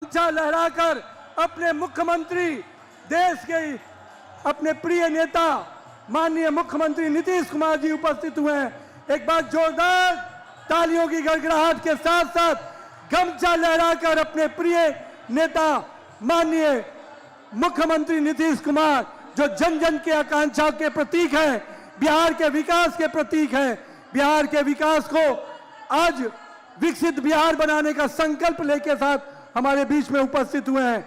गमछा लहराकर अपने मुख्यमंत्री, देश के अपने प्रिय नेता माननीय मुख्यमंत्री नीतीश कुमार जी उपस्थित हुए हैं। एक बार जोरदार तालियों की गड़गड़ाहट के साथ साथ गमछा लहराकर अपने प्रिय नेता माननीय मुख्यमंत्री नीतीश कुमार, जो जन जन के आकांक्षा के प्रतीक हैं, बिहार के विकास के प्रतीक हैं, बिहार के विकास को आज विकसित बिहार बनाने का संकल्प लेके साथ हमारे बीच में उपस्थित हुए हैं।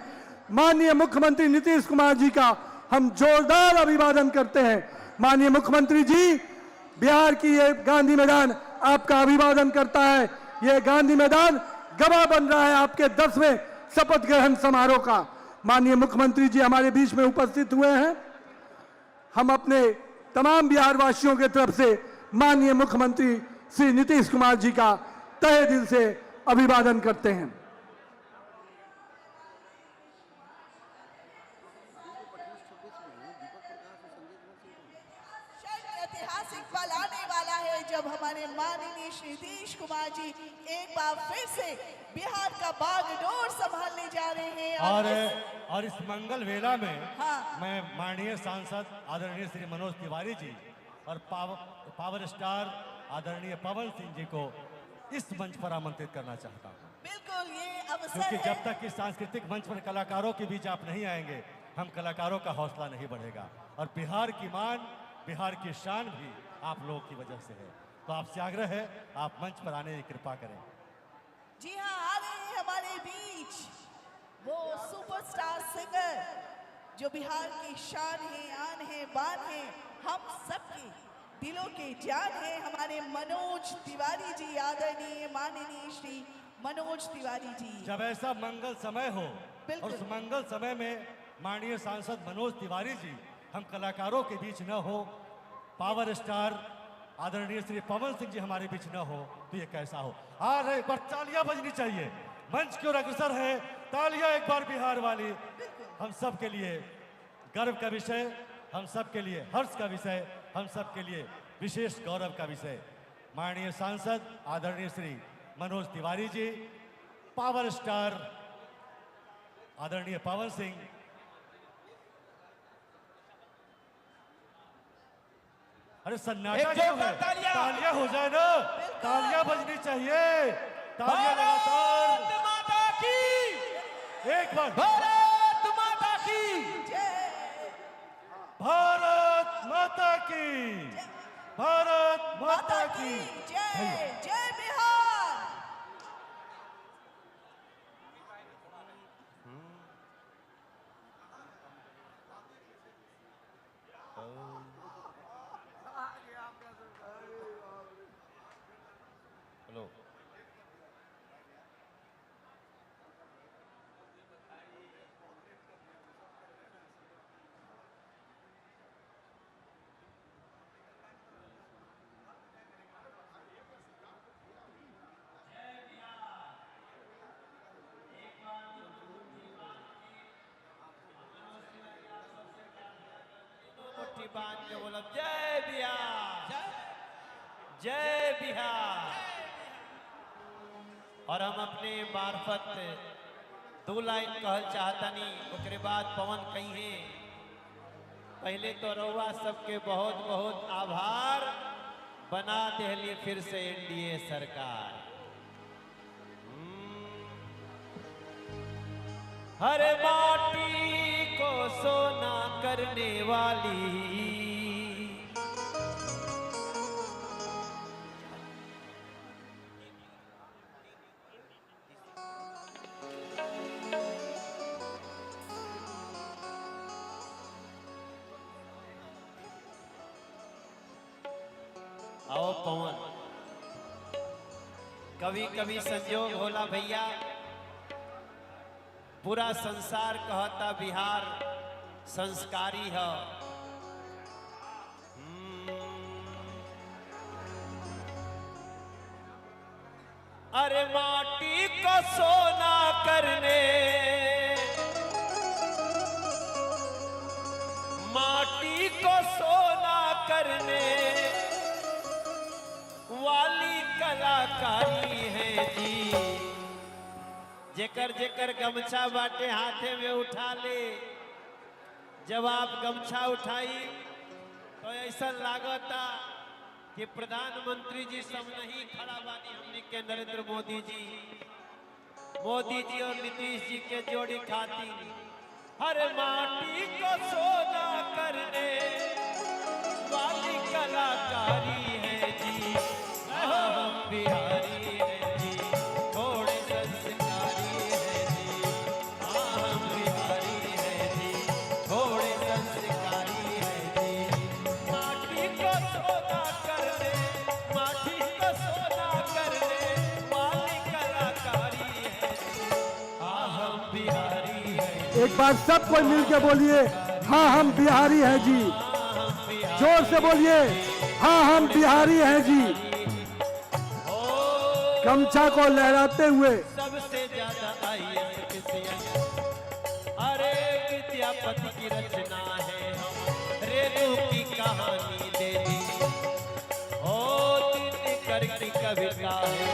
माननीय मुख्यमंत्री नीतीश कुमार जी का हम जोरदार अभिवादन करते हैं। माननीय मुख्यमंत्री जी, बिहार की ये गांधी मैदान आपका अभिवादन करता है। ये गांधी मैदान गवाह बन रहा है आपके 10वें शपथ ग्रहण समारोह का। माननीय मुख्यमंत्री जी हमारे बीच में उपस्थित हुए हैं। हम अपने तमाम बिहार वासियों के तरफ से माननीय मुख्यमंत्री श्री नीतीश कुमार जी का तहे दिल से अभिवादन करते हैं। ऐतिहासिक पल आने वाला है जब हमारे माननीय श्री नीतीश कुमार जी एक बार फिर से बिहार का बागडोर संभालने जा रहे हैं। और इस मंगल वेला में हाँ। मैं माननीय सांसद आदरणीय श्री मनोज तिवारी जी और पावर स्टार आदरणीय पवन सिंह जी को इस मंच पर आमंत्रित करना चाहता हूँ। बिल्कुल, ये अवसर क्योंकि है। जब तक इस सांस्कृतिक मंच पर कलाकारों के बीच आप नहीं आएंगे, हम कलाकारों का हौसला नहीं बढ़ेगा। और बिहार की मान, बिहार की शान भी आप लोगों की वजह से है। तो आपसे आग्रह है, आप मंच पर आने की कृपा करें। जी हाँ, आ रहे हैं हमारे बीच वो सुपरस्टार सिंगर जो बिहार की शान है, आन है, बान है, हम सबके दिलों के जान है, हमारे मनोज तिवारी जी, आदरणीय माननीय श्री मनोज तिवारी जी। जब ऐसा मंगल समय हो और उस मंगल समय में माननीय सांसद मनोज तिवारी जी हम कलाकारों के बीच न हो, पावर स्टार आदरणीय श्री पवन सिंह जी हमारे बीच न हो, तो ये कैसा हो। आ रहे, एक बार तालियां बजनी चाहिए। मंच की ओर अग्रसर है, तालियां एक बार बिहार वाली। हम सब के लिए गर्व का विषय, हम सब के लिए हर्ष का विषय, हम सब के लिए विशेष गौरव का विषय। माननीय सांसद आदरणीय श्री मनोज तिवारी जी, पावर स्टार आदरणीय पवन सिंह, अरे सन्नाटा क्यों है? तालियां हो जाए ना, तालियां बजनी चाहिए। तालियां लगातार। भारत माता की, एक बार भारत माता की, भारत माता की, भारत माता की जय जय बिहार। हेलो। मुट्ठी बांध के बोलो जय बिहार, जय बिहार। और हम अपने मार्फत 2 लाइन कहल चाहतनी, ओकरे बाद पवन कही है। पहले तो रउआ सबके बहुत बहुत आभार, बना देली फिर से एनडीए सरकार। हर माटी को सोना करने वाली, आओ पवन। कभी कभी संजोग होला भैया, पूरा संसार कहता बिहार संस्कारी है। अरे माटी को सोना करने, माटी को सोना करने वाली कलाकारी है जी। जेकर जेकर गमछा बाटे हाथे में उठा ले। जब आप गमछा उठाई तो ऐसा लागता कि प्रधानमंत्री जी सब नहीं खड़ा बानी हमने के नरेंद्र मोदी जी और नीतीश जी के जोड़ी खाती। हर माटी को सोना करने वाली कलाकारी है जी। हम बिहारी है जी, थोड़े संस्कारी है जी। हम बिहारी है जी, थोड़े संस्कारी है जी। माटी को सोना करने, माटी को सोना करने वाली कलाकारी है जी। हम बिहारी है। एक बार सब कोई मिलके बोलिए, हाँ हम बिहारी हैं जी। जोर से बोलिए, हाँ हम बिहारी हैं जी। गमछा को लहराते हुए सबसे ज्यादा IAS अरे विद्यापति की रचना है हम रेणु की कहानी दे दी। दिनकर की कविता है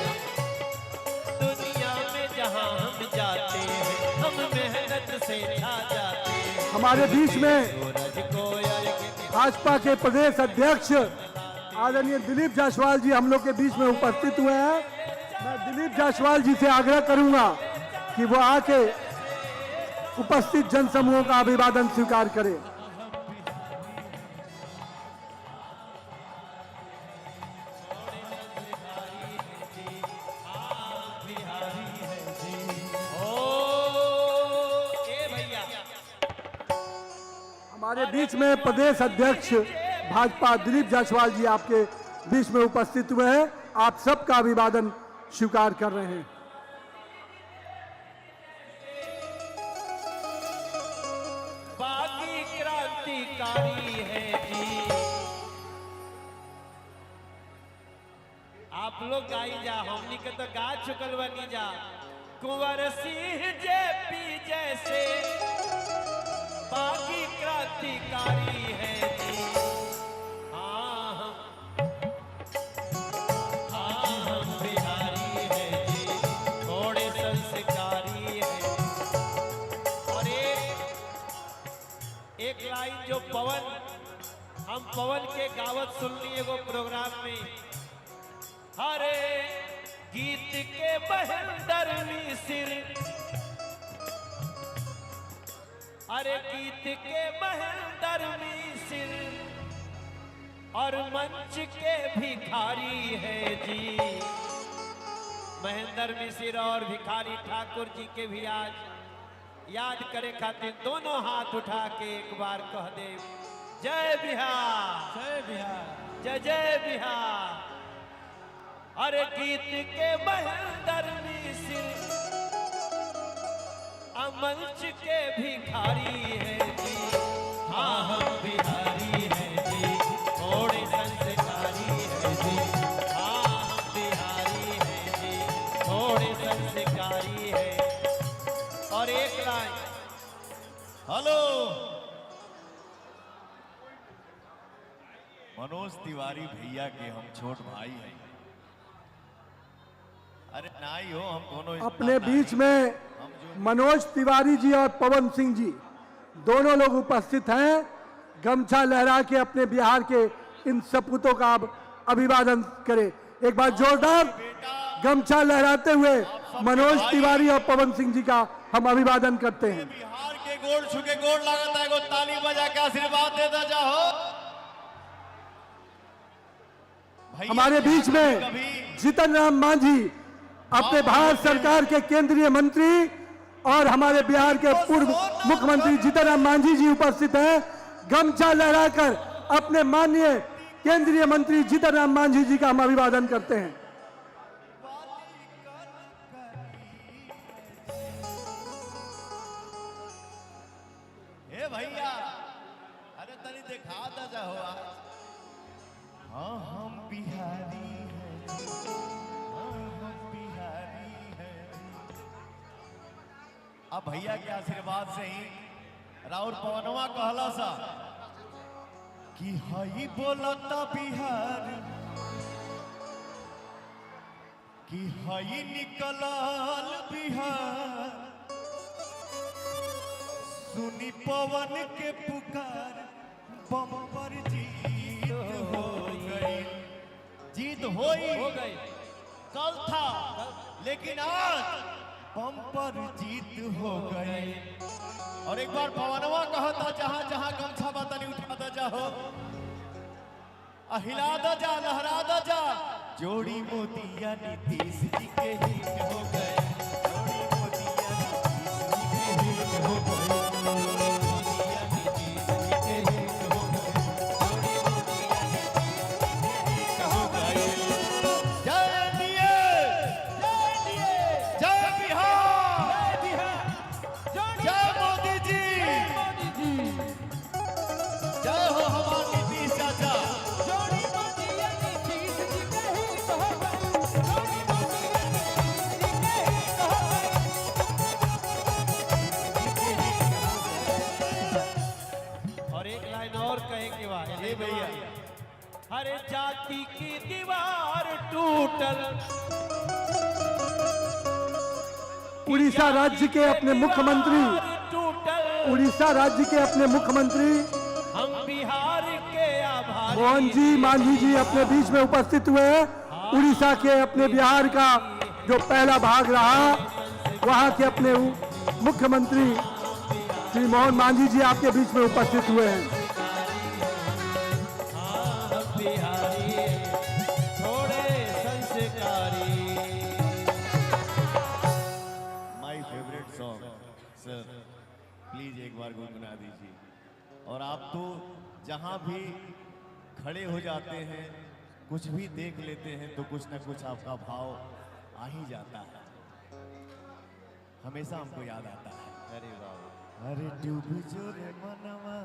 दुनिया में जहां हम जाते हैं हम मेहनत से छा जाते हैं। हमारे बीच में सूरज को भाजपा के प्रदेश अध्यक्ष आदरणीय दिलीप जायसवाल जी हम लोग के बीच में उपस्थित हुए हैं। मैं दिलीप जायसवाल जी से आग्रह करूंगा कि वो आके उपस्थित जनसमूहों का अभिवादन स्वीकार करें। हमारे बीच में प्रदेश अध्यक्ष भाजपा दिलीप जायसवाल जी आपके बीच में उपस्थित हुए हैं। आप सबका अभिवादन स्वीकार कर रहे हैं। बागी क्रांतिकारी है जी। आप लोग गाई जा, हमनी के तो गा चुकल बनी जा। कुंवर सिंह जेपी जैसे बागी क्रांतिकारी है जी। हम बिहारी है जी, थोड़े संस्कारी है। और एक लाइन जो हम पवन के गावत सुनली एगो प्रोग्राम में। हरे गीत के बहंदरवी सिर, अरे गीत के बहंदरवी सिर और मंच के भिखारी है जी। महेंद्र मिश्र और भिखारी ठाकुर जी के भी आज याद करे खातिर दोनों हाथ उठा के एक बार कह दे, जय बिहार, जय बिहार, जय जय बिहार। अरे गीत के महेंद्र मिश्र मंच के भिखारी है जी। हाँ हम बिहारी है जी, थोड़े संस्कारी है जी। हाँ हम बिहारी है जी, थोड़े संस्कारी है। और एक लाइन, हेलो मनोज तिवारी भैया के हम छोट भाई हैं। अरे नाई हो, हम दोनों अपने बीच में मनोज तिवारी जी और पवन सिंह जी दोनों लोग उपस्थित हैं। गमछा लहरा के अपने बिहार के इन सपूतों का अभिवादन करें। एक बार जोरदार गमछा लहराते हुए मनोज तिवारी और पवन सिंह जी का हम अभिवादन करते हैं। बिहार के गोड़ छुके गोड़ लागता है, ताली बजा के आशीर्वाद देता जाओ। हमारे बीच में जीतन राम मांझी अपने भारत सरकार के केंद्रीय मंत्री और हमारे बिहार के पूर्व मुख्यमंत्री जीतन राम मांझी जी उपस्थित हैं। गमछा लहराकर अपने माननीय केंद्रीय मंत्री जीतन राम मांझी जी का हम अभिवादन करते हैं। हे भैया, अरे तनी दिखा दा जाओ। हाँ हम बिहारी हैं, हाँ हम बिहारी हैं। अब भैया के आशीर्वाद से ही राउर पवनवा कहला सा कि हई बोलता बिहार, कि हई निकलल बिहार। सुनी पवन के पुकार बम्पर जीत हो गई। जीत हो गई। कल था लेकिन आज बम्पर जीत हो गई। और एक बार पवनवा कहा था जहां जहां गमछा बतनी उठाता जाओ, हिला दा जा, लहरा दा जा। जोड़ी मोतिया नीतीश जी के हिट हो गए। जोड़ी मोतिया नीतीश जी के हिट हो गए। जोड़ी मोतिया नीतीश जी के हिट हो गए। जोड़ी मोतिया नीतीश जी के हिट हो गए। जय एनडीए, जय बिहार, जय मोदी जी, जय हो हमारे नीतीश चाचा। और एक लाइन और कहेंगे वाह भैया, हरे जाति की दीवार टूटल। उड़ीसा राज्य के अपने मुख्यमंत्री, टूटल उड़ीसा राज्य के अपने मुख्यमंत्री हम बिहार के आभारी। मोहन जी मांझी जी अपने बीच में उपस्थित हुए हैं। उड़ीसा के अपने बिहार का जो पहला भाग रहा, वहां के अपने मुख्यमंत्री श्री मोहन मांझी जी आपके बीच में उपस्थित हुए हैं। बिहारी थोड़े संस्कारी। My favourite song sir, please एक बार गुनगुना दीजिए। और आप तो जहां भी खड़े हो जाते हैं, कुछ भी देख लेते हैं तो कुछ ना कुछ आपका भाव आ ही जाता है, हमेशा हमको याद आता है। अरे वाह, अरे डूब जो रे मनवा,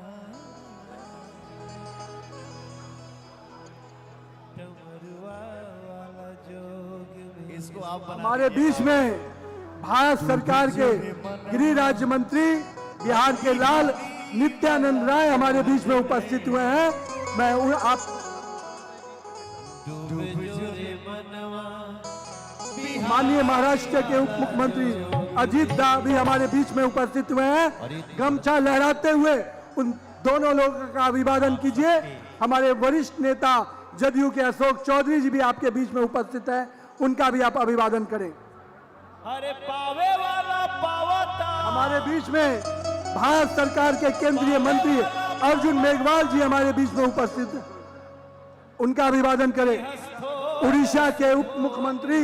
डमरुआ वाला जोग में। इसको आप बना हमारे बीच में भारत सरकार के गृह राज्य मंत्री बिहार के लाल नित्यानंद राय हमारे बीच में उपस्थित हुए हैं। मैं आप डूब जो रे मनवा। माननीय महाराष्ट्र के उप मुख्यमंत्री अजीत दा भी हमारे बीच में उपस्थित हुए हैं। गमछा लहराते हुए उन दोनों लोगों का अभिवादन कीजिए। हमारे वरिष्ठ नेता जदयू के अशोक चौधरी जी भी आपके बीच में उपस्थित है, उनका भी आप अभिवादन करें। अरे पावे वाला पावता। हमारे बीच में भारत सरकार के केंद्रीय मंत्री अर्जुन मेघवाल जी हमारे बीच में उपस्थित हैं, उनका अभिवादन करें। उड़ीसा के उप मुख्यमंत्री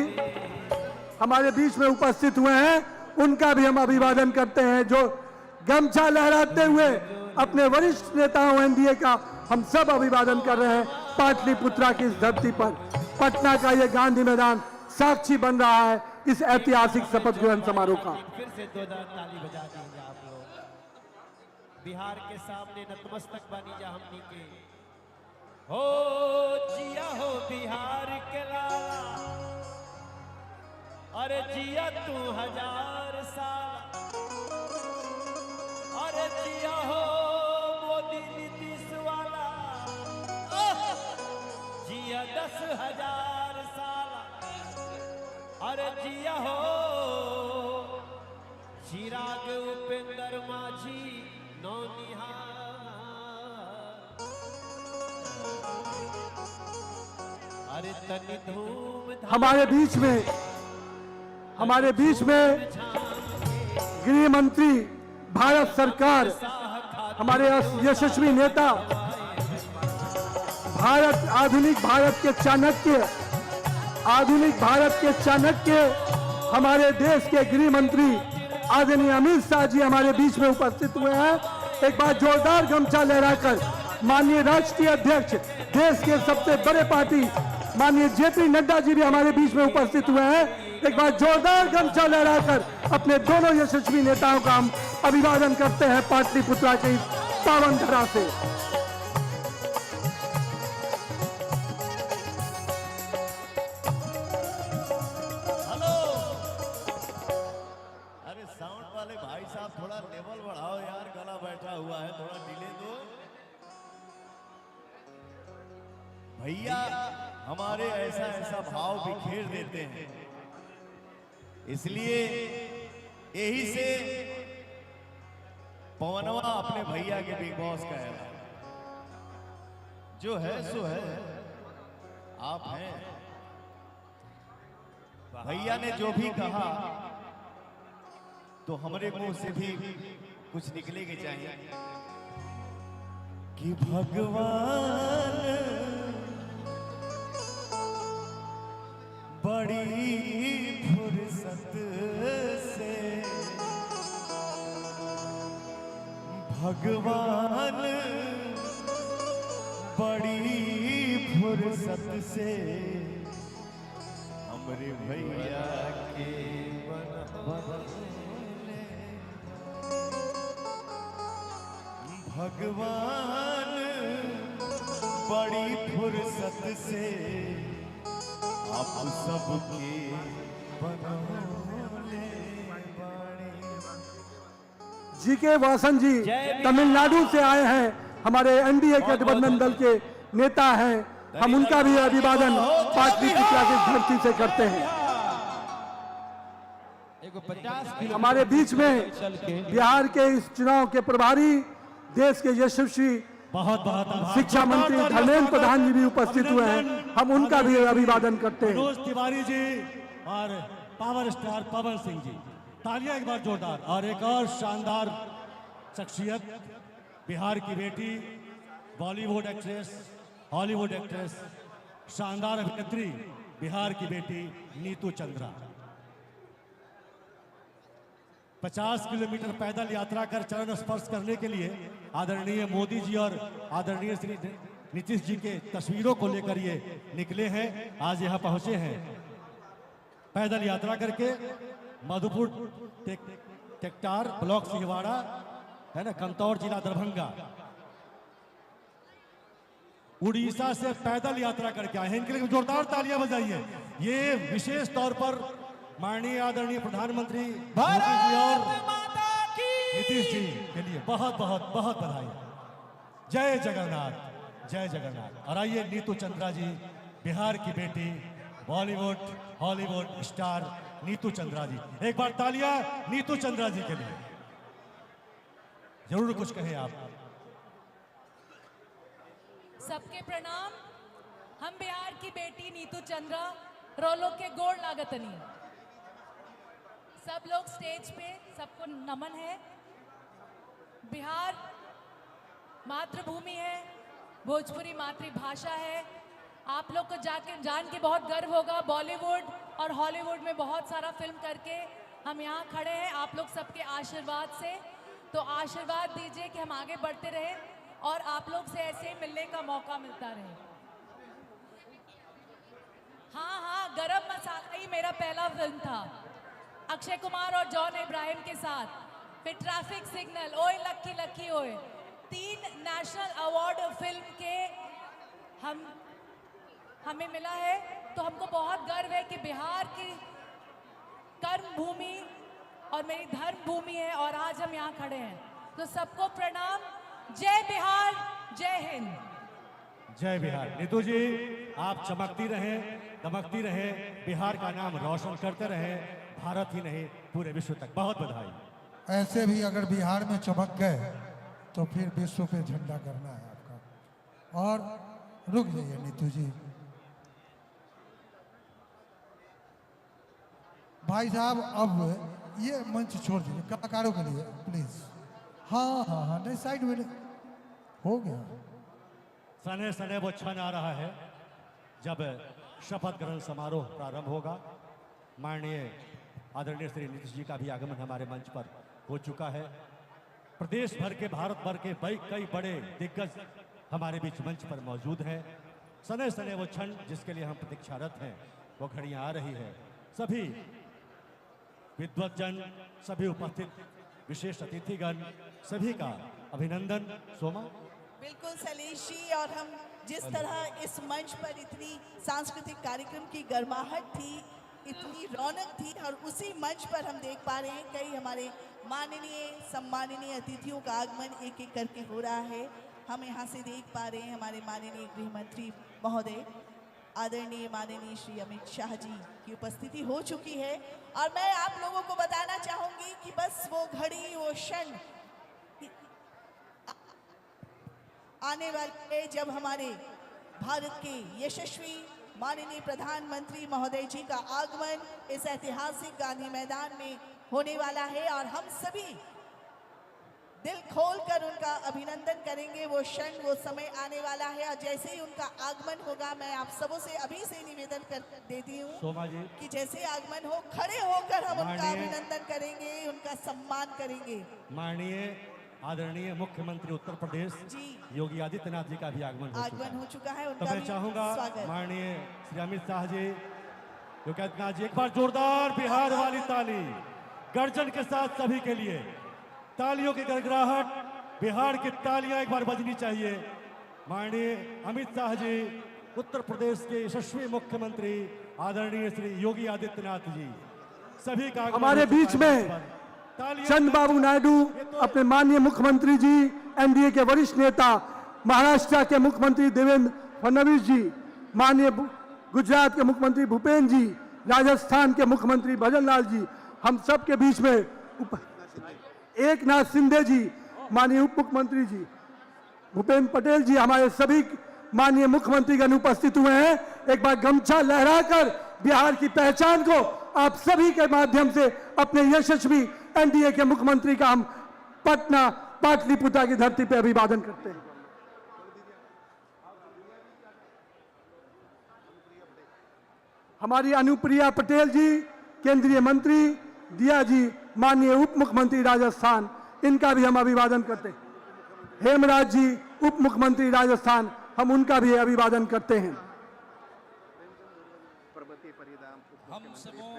हमारे बीच में उपस्थित हुए हैं, उनका भी हम अभिवादन करते हैं, जो गमछा लहराते हुए अपने वरिष्ठ नेताओं एनडीए का हम सब अभिवादन कर रहे हैं। पाटलिपुत्रा की इस धरती पर पटना का ये गांधी मैदान साक्षी बन रहा है इस ऐतिहासिक शपथ ग्रहण समारोह का। फिर से 2 ताली बजा दीजिए आप लोग। बिहार के सामने नतमस्तक बनी जा हमनी के। हो जिया हो बिहार के लाला, अरे जिया तू 1000 साल। अरे जिया हो मोदी नीतीश वाला, जिया 10,000 साल। अरे जिया हो चिराग उपेंद्र माझी नौनिहाल। अरे तनी धूम हमारे बीच में गृह मंत्री भारत सरकार, हमारे यशस्वी नेता, आधुनिक भारत के चाणक्य हमारे देश के गृह मंत्री आदरणीय अमित शाह जी हमारे बीच में उपस्थित हुए हैं। एक बार जोरदार गमछा लहराकर माननीय राष्ट्रीय अध्यक्ष, देश के सबसे बड़े पार्टी माननीय जेपी नड्डा जी भी हमारे बीच में उपस्थित हुए हैं। एक बार जोरदार गमछा लहराकर अपने दोनों यशस्वी नेताओं का हम अभिवादन करते हैं पाटलिपुत्रा की पावन धरा से। हेलो, अरे साउंड वाले भाई साहब थोड़ा लेवल बढ़ाओ यार, गला बैठा हुआ है, थोड़ा डिले दो भैया। हमारे ऐसा भाव बिखेर देते हैं, इसलिए यही से पवनवा अपने भैया के बिग बॉस का है। जो है सो है, आप हैं। भैया ने जो भी कहा तो हमारे मुंह से भी कुछ निकले के चाहिए कि भगवान बड़ी फुर्सत से, भगवान बड़ी फुर्सत से हमरे भैया के बनवले। भगवान बड़ी फुर्सत से आप सबके बनवले बाड़े। जीके वासन जी तमिलनाडु से आए हैं, हमारे एनडीए गठबंधन दल के नेता हैं। हम उनका भी अभिवादन पाटलिपुत्र की धरती से करते हैं। हमारे बीच में बिहार के इस चुनाव के प्रभारी, देश के यशस्वी बहुत बहुत आभार। शिक्षा मंत्री धर्मेंद्र प्रधान जी भी उपस्थित हुए हैं। हम उनका भी अभिवादन करते हैं। मनोज तिवारी जी और पावर स्टार पवन सिंह जी, तालियां एक बार जोरदार। और एक और शानदार शख्सियत, बिहार की बेटी, बॉलीवुड एक्ट्रेस, हॉलीवुड एक्ट्रेस, शानदार अभिनेत्री, बिहार की बेटी नीतू चंद्रा। 50 किलोमीटर पैदल यात्रा कर चरण स्पर्श करने के लिए आदरणीय मोदी जी और आदरणीय श्री नीतीश जी के तस्वीरों को लेकर ये निकले हैं। आज यहाँ पहुंचे हैं पैदल यात्रा करके। मधुपुर टेक्टार ब्लॉक सिहवाड़ा है ना, कंतौर जिला दरभंगा, उड़ीसा से पैदल यात्रा करके आए हैं। इनके लिए जोरदार तालियां बजाइए। ये विशेष तौर पर माननीय आदरणीय प्रधानमंत्री मोदी जी और नीतीश जी के लिए बहुत बहुत बहुत बधाई। जय जगन्नाथ, जय जगन्नाथ। और आइए नीतू चंद्रा जी, बिहार की बेटी, बॉलीवुड हॉलीवुड स्टार नीतू चंद्रा जी। एक बार तालियां नीतू चंद्रा जी के लिए। जरूर कुछ कहें आप। सबके प्रणाम। हम बिहार की बेटी नीतू चंद्रा रोलो के गोड़ लागतनी। सब लोग स्टेज पे, सबको नमन है। बिहार मातृभूमि है, भोजपुरी मातृभाषा है। आप लोग को जान के बहुत गर्व होगा। बॉलीवुड और हॉलीवुड में बहुत सारा फिल्म करके हम यहाँ खड़े हैं आप लोग सबके आशीर्वाद से। तो आशीर्वाद दीजिए कि हम आगे बढ़ते रहे और आप लोग से ऐसे ही मिलने का मौका मिलता रहे। हाँ, गरम मसाला ही मेरा पहला फिल्म था, अक्षय कुमार और जॉन इब्राहिम के साथ। फिर ट्रैफिक सिग्नल, ओए लक्की लक्की ओए, 3 नेशनल अवार्ड फिल्म के हमें मिला है। तो हमको बहुत गर्व है कि बिहार की कर्म भूमि और मेरी धर्म भूमि है और आज हम यहाँ खड़े हैं। तो सबको प्रणाम। जय बिहार, जय हिंद। जय बिहार। नीतू जी, आप चमकती रहें, दमकती रहें, बिहार का नाम रोशन करते रहें, भारत ही नहीं पूरे विश्व तक। बहुत बधाई। ऐसे भी अगर बिहार में चमक गए तो फिर विश्व पे झंडा करना है आपका। और रुक जाइए नीतू जी। भाई साहब, अब ये मंच छोड़ दीजिए कलाकारों के लिए प्लीज। हाँ, नहीं साइड में हो गया। सने सने वो क्षण आ रहा है जब शपथ ग्रहण समारोह प्रारंभ होगा। माननीय आदरणीय श्री नीतीश जी का भी आगमन हमारे मंच पर हो चुका है। प्रदेश भर के, भारत भर के कई बड़े दिग्गज हमारे बीच मंच पर मौजूद हैं। सने सने वो क्षण जिसके लिए हम प्रतीक्षारत हैं, वो घड़ियां आ रही है। सभी विद्वज्जन, सभी उपस्थित विशेष अतिथिगण, सभी का अभिनंदन। सोमा। बिल्कुल सलेश जी, और हम जिस तरह इस मंच पर इतनी सांस्कृतिक कार्यक्रम की गर्माहट थी, इतनी रौनक थी, और उसी मंच पर हम देख पा रहे हैं कई हमारे माननीय सम्माननीय अतिथियों का आगमन एक एक करके हो रहा है। हम यहाँ से देख पा रहे हैं हमारे माननीय गृह मंत्री महोदय, आदरणीय माननीय श्री अमित शाह जी की उपस्थिति हो चुकी है। और मैं आप लोगों को बताना चाहूँगी कि बस वो घड़ी, वो क्षण आने वाले जब हमारे भारत के यशस्वी माननीय प्रधानमंत्री महोदय जी का आगमन इस ऐतिहासिक गांधी मैदान में होने वाला है और हम सभी दिल खोलकर उनका अभिनंदन करेंगे। वो क्षण, वो समय आने वाला है और जैसे ही उनका आगमन होगा, मैं आप सबों से अभी से निवेदन कर देती हूँ सोमा जी, कि जैसे आगमन हो, खड़े होकर हम उनका माननीय- अभिनंदन करेंगे, उनका सम्मान करेंगे। माननीय आदरणीय मुख्यमंत्री उत्तर प्रदेश जी। योगी आदित्यनाथ जी का भी आगमन हो चुका है, तो उनका मैं भी चाहूंगा स्वागत। माननीय श्री अमित शाह जी, योगी आदित्यनाथ जी, एक बार जोरदार बिहार वाली ताली गर्जन के साथ सभी के लिए। तालियों की गड़गड़ाहट, बिहार की तालियां एक बार बजनी चाहिए। माननीय अमित शाह जी, उत्तर प्रदेश के यशस्वी मुख्यमंत्री आदरणीय श्री योगी आदित्यनाथ जी, सभी का आगमन हमारे हो चुका बीच है में मंच पर। तालियां- चंद्रबाबू नायडू, अपने माननीय मुख्यमंत्री जी, एनडीए के वरिष्ठ नेता, महाराष्ट्र के मुख्यमंत्री देवेंद्र फडणवीस जी, माननीय गुजरात के मुख्यमंत्री भूपेन्द्र जी, राजस्थान के मुख्यमंत्री भजन लाल जी, हम सब के बीच में एक नाथ शिंदे जी, माननीय उप मुख्यमंत्री जी भूपेंद्र पटेल जी, हमारे सभी माननीय मुख्यमंत्रीगण उपस्थित हुए हैं। एक बार गमछा लहराकर बिहार की पहचान को आप सभी के माध्यम से अपने यशस्वी एनडीए के मुख्यमंत्री का हम पटना पाटलिपुत्र की धरती पर अभिवादन करते हैं। हमारी अनुप्रिया पटेल जी, केंद्रीय मंत्री, दिया जी, माननीय उप मुख्यमंत्री राजस्थान, इनका भी हम अभिवादन करते हैं। हेमराज जी, उप मुख्यमंत्री राजस्थान, हम उनका भी अभिवादन करते हैं। हम सबों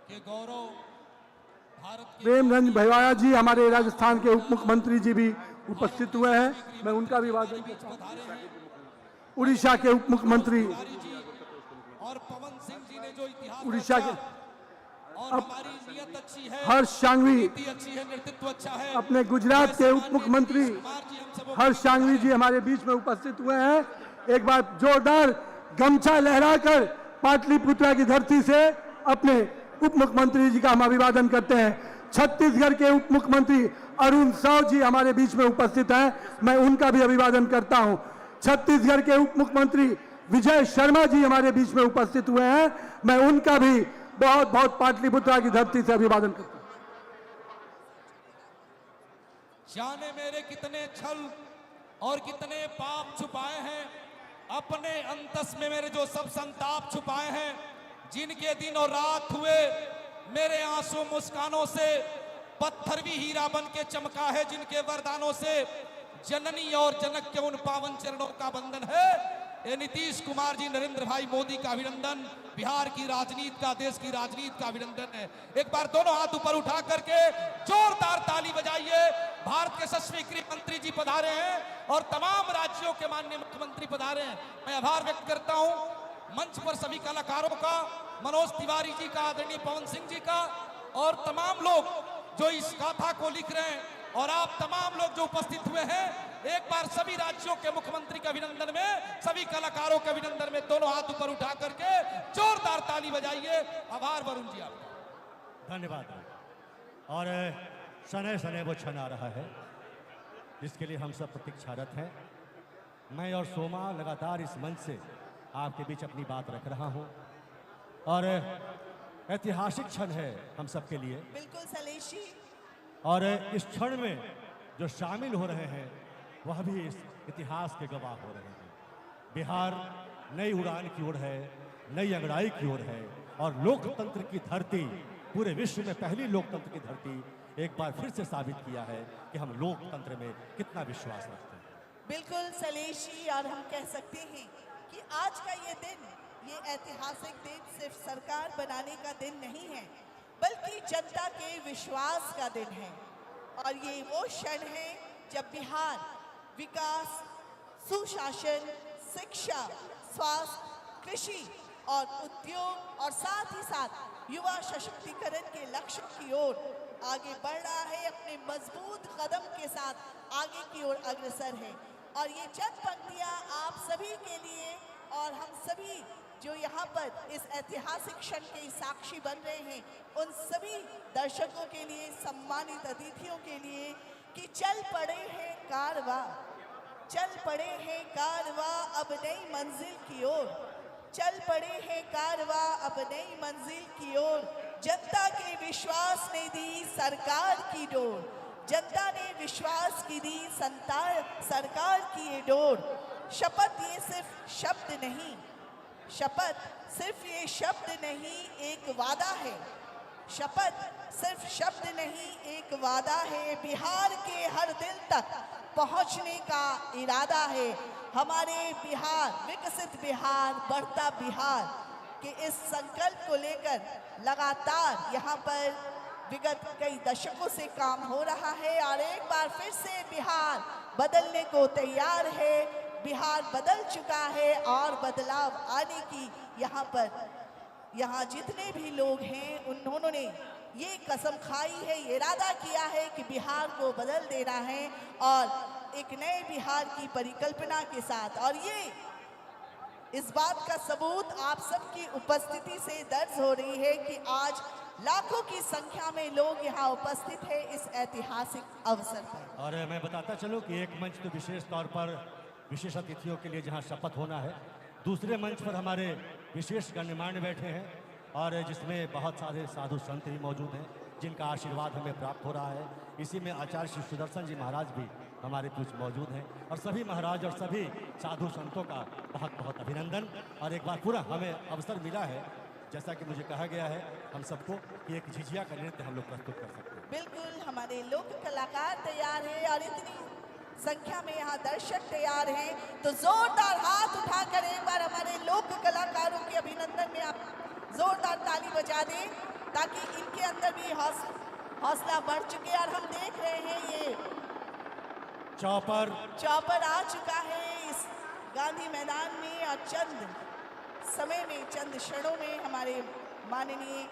के गौरव भारत के प्रेमचंद भैया जी, हमारे राजस्थान के उप मुख्यमंत्री जी भी उपस्थित हुए हैं, मैं उनका भी अभिवादन करता हूं। पधारे हैं उड़ीसा के उप मुख्यमंत्री, तिवारी जी और पवन सिंह जी ने जो इतिहास उड़ीसा रचा के और हमारी नीयत अच्छी है, हर्ष सांघवी, नीति अच्छी है, नेतृत्व अच्छा है। अपने गुजरात के उप मुख्यमंत्री कुमार जी हम सबों हर्ष सांघवी जी हमारे बीच में उपस्थित हुए हैं। एक बार जोरदार गमछा लहराकर पाटलिपुत्र की धरती से अपने उप मुख्यमंत्री जी का हम अभिवादन करते हैं। छत्तीसगढ़ के उप मुख्यमंत्री अरुण साव जी हमारे बीच में उपस्थित हैं, मैं उनका भी अभिवादन करता हूं। छत्तीसगढ़ के उप मुख्यमंत्री विजय शर्मा जी हमारे बीच में उपस्थित हुए हैं, मैं उनका भी बहुत बहुत पाटलिपुत्र की धरती से अभिवादन करता हूं। जाने मेरे कितने छल और कितने पाप छुपाए हैं, अपने अंतस में मेरे जो सब संताप छुपाए हैं, जिनके दिन और रात हुए मेरे आंसू मुस्कानों से, पत्थर भी हीरा बन के चमका है जिनके वरदानों से, जननी और जनक के उन पावन चरणों का बंधन है। ये नीतीश कुमार जी, नरेंद्र भाई मोदी का अभिनंदन, बिहार की राजनीति का, देश की राजनीति का अभिनंदन है। एक बार दोनों हाथ ऊपर उठा करके जोरदार ताली बजाइए। भारत के यशस्वी गृह मंत्री जी पधारे हैं और तमाम राज्यों के माननीय मुख्यमंत्री पधारे हैं। मैं आभार व्यक्त करता हूं मंच पर सभी कलाकारों का, मनोज तिवारी जी का, आदरणीय पवन सिंह जी का और तमाम लोग जो इस गाथा को लिख रहे हैं और आप तमाम लोग जो उपस्थित हुए हैं। एक बार सभी राज्यों के मुख्यमंत्री के अभिनंदन में, सभी कलाकारों के अभिनंदन में दोनों हाथ ऊपर उठा करके जोरदार ताली बजाइए। आभार वरुण जी आपका। धन्यवाद। और शनै शनै वो क्षण आ रहा है जिसके लिए हम सब प्रतीक्षारत हैं। मैं और सोमा लगातार इस मंच से आपके बीच अपनी बात रख रहा हूं और ऐतिहासिक क्षण है हम सब के लिए। बिल्कुल सलेश जी। और इस क्षण में जो शामिल हो रहे हैं वह भी इस इतिहास के गवाह हो रहे हैं। बिहार नई उड़ान की ओर है, नई अंगड़ाई की ओर है और लोकतंत्र की धरती, पूरे विश्व में पहली लोकतंत्र की धरती एक बार फिर से साबित किया है कि हम लोकतंत्र में कितना विश्वास रखते हैं। बिल्कुल सलेश जी, और हम कह सकते हैं कि आज का ये दिन, ये ऐतिहासिक दिन सिर्फ सरकार बनाने का दिन नहीं है, बल्कि जनता के विश्वास का दिन है। और ये वो क्षण है जब बिहार विकास, सुशासन, शिक्षा, स्वास्थ्य, कृषि और उद्योग और साथ ही साथ युवा सशक्तिकरण के लक्ष्य की ओर आगे बढ़ रहा है, अपने मजबूत कदम के साथ आगे की ओर अग्रसर है। और ये चंद पंक्तियां आप सभी के लिए और हम सभी जो यहाँ पर इस ऐतिहासिक क्षण के साक्षी बन रहे हैं, उन सभी दर्शकों के लिए, सम्मानित अतिथियों के लिए कि चल पड़े हैं कारवां, चल पड़े हैं कारवां अब नई मंजिल की ओर, चल पड़े हैं कारवां अब नई मंजिल की ओर। जनता के विश्वास ने दी सरकार की डोर, जनता ने विश्वास की दी सरकार की ये डोर। शपथ ये सिर्फ शब्द नहीं, शपथ सिर्फ ये शब्द नहीं एक वादा है, शपथ सिर्फ शब्द नहीं एक वादा है। बिहार के हर दिल तक पहुंचने का इरादा है। हमारे बिहार, विकसित बिहार, बढ़ता बिहार के इस संकल्प को लेकर लगातार यहाँ पर विगत कई दशकों से काम हो रहा है और एक बार फिर से बिहार बदलने को तैयार है। बिहार बदल चुका है और बदलाव आने की यहाँ जितने भी लोग हैं उन्होंने ये कसम खाई है, ये इरादा किया है कि बिहार को बदल देना है और एक नए बिहार की परिकल्पना के साथ। और ये इस बात का सबूत आप सबकी उपस्थिति से दर्ज हो रही है कि आज लाखों की संख्या में लोग यहाँ उपस्थित हैं इस ऐतिहासिक अवसर पर। और मैं बताता चलूँ कि एक मंच तो विशेष तौर पर विशेष अतिथियों के लिए जहाँ शपथ होना है, दूसरे मंच पर हमारे विशेष गण्यमान्य बैठे हैं और जिसमें बहुत सारे साधु संत भी मौजूद हैं जिनका आशीर्वाद हमें प्राप्त हो रहा है। इसी में आचार्य श्री सुदर्शन जी महाराज भी हमारे कुछ मौजूद हैं और सभी महाराज और सभी साधु संतों का बहुत बहुत अभिनंदन। और एक बार पूरा हमें अवसर मिला है, जैसा कि मुझे कहा गया है हम सबको, कि एक झिझिया का नृत्य हम लोग प्रस्तुत कर सकते हैं। बिल्कुल, हमारे लोक कलाकार तैयार हैं और इतनी संख्या में यहाँ दर्शक तैयार हैं, तो जोरदार हाथ उठाकर एक बार हमारे लोक कलाकारों के अभिनंदन में आप जोरदार ताली बजा दें ताकि इनके अंदर भी हौसला बढ़ चुके। और हम देख रहे हैं ये चौपर आ चुका है इस गांधी मैदान में और चंद समय में, चंद क्षणों में हमारे माननीय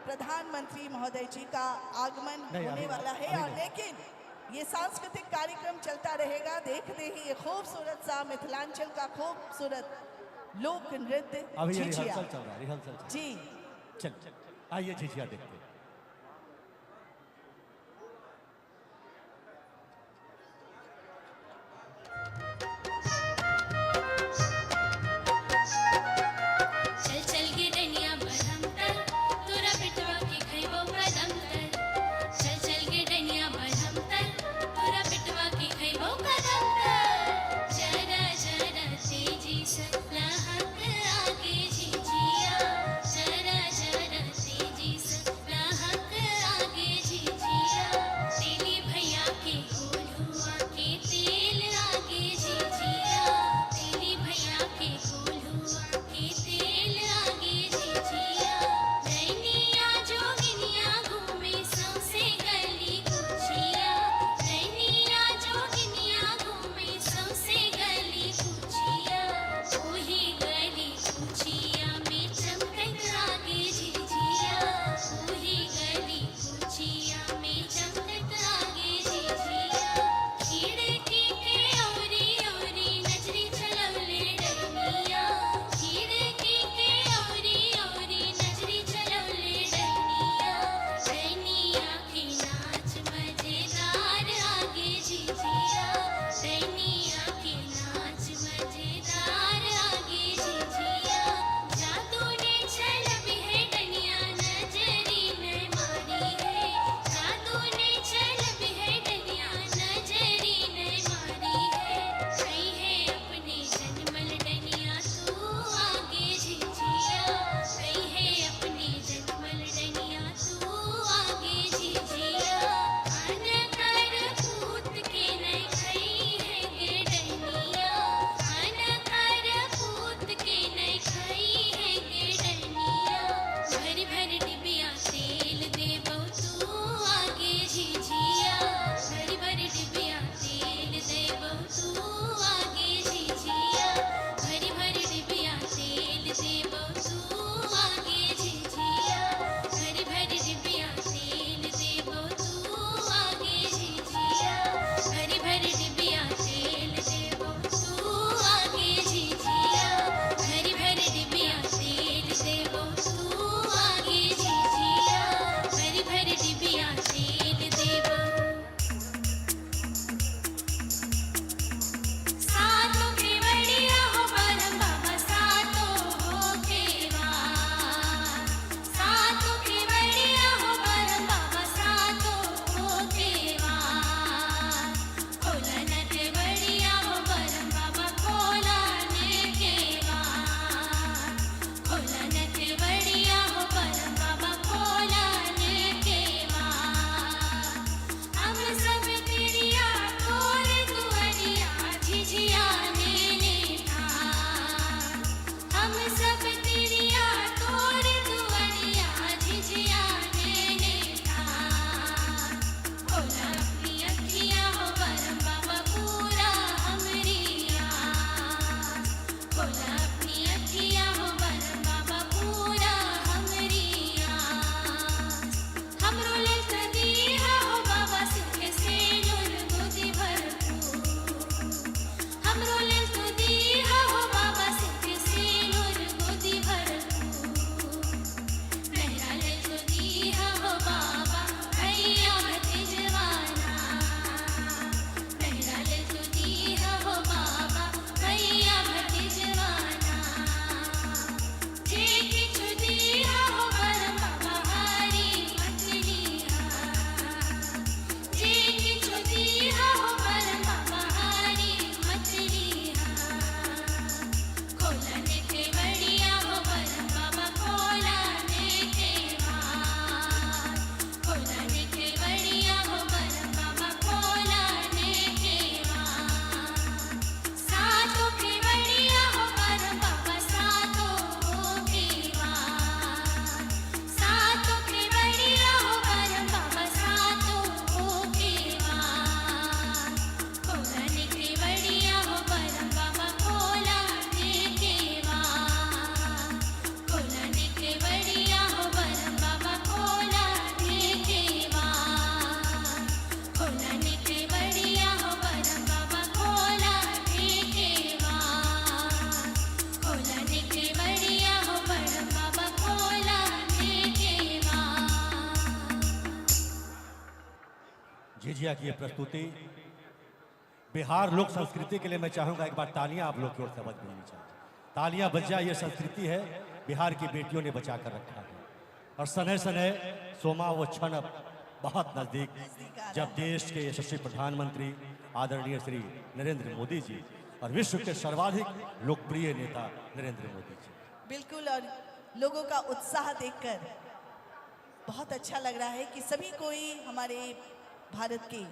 प्रधानमंत्री महोदय जी का आगमन होने वाला है। और लेकिन ये सांस्कृतिक कार्यक्रम चलता रहेगा, देखते ही ये खूबसूरत सा मिथिलांचल का खूबसूरत लोक नृत्य अभी झिझिया। रिहर्सल चल रहा है, रिहर्सल जी चल आइए झिझिया देखते हैं। चल चल गे डनिया बरहम तर तोरा बिटवा के खैबो कदम तर, चल चल गे डनिया बरहम तर तोरा बिटवा के खैबो कदम तर। जरा जरा तेजी से लहक आगे झिझिया, जरा जरा तेजी से झिझिया की ये प्रस्तुति बिहार लोक संस्कृति के लिए मैं चाहूंगा एक बार तालियां आप लोग की ओर से बज मिलनी चाहिए। तालियां बज जाए, ये संस्कृति है बिहार की बेटियों ने बचा कर रखा है। और सनह सनह सोमा वो क्षण अब बहुत नजदीक, जब देश के यशस्वी प्रधानमंत्री आदरणीय श्री नरेंद्र मोदी जी और विश्व के सर्वाधिक लोकप्रिय नेता नरेंद्र मोदी जी। बिल्कुल, और लोगों का उत्साह देखकर बहुत अच्छा लग रहा है कि सभी कोई हमारे भारत के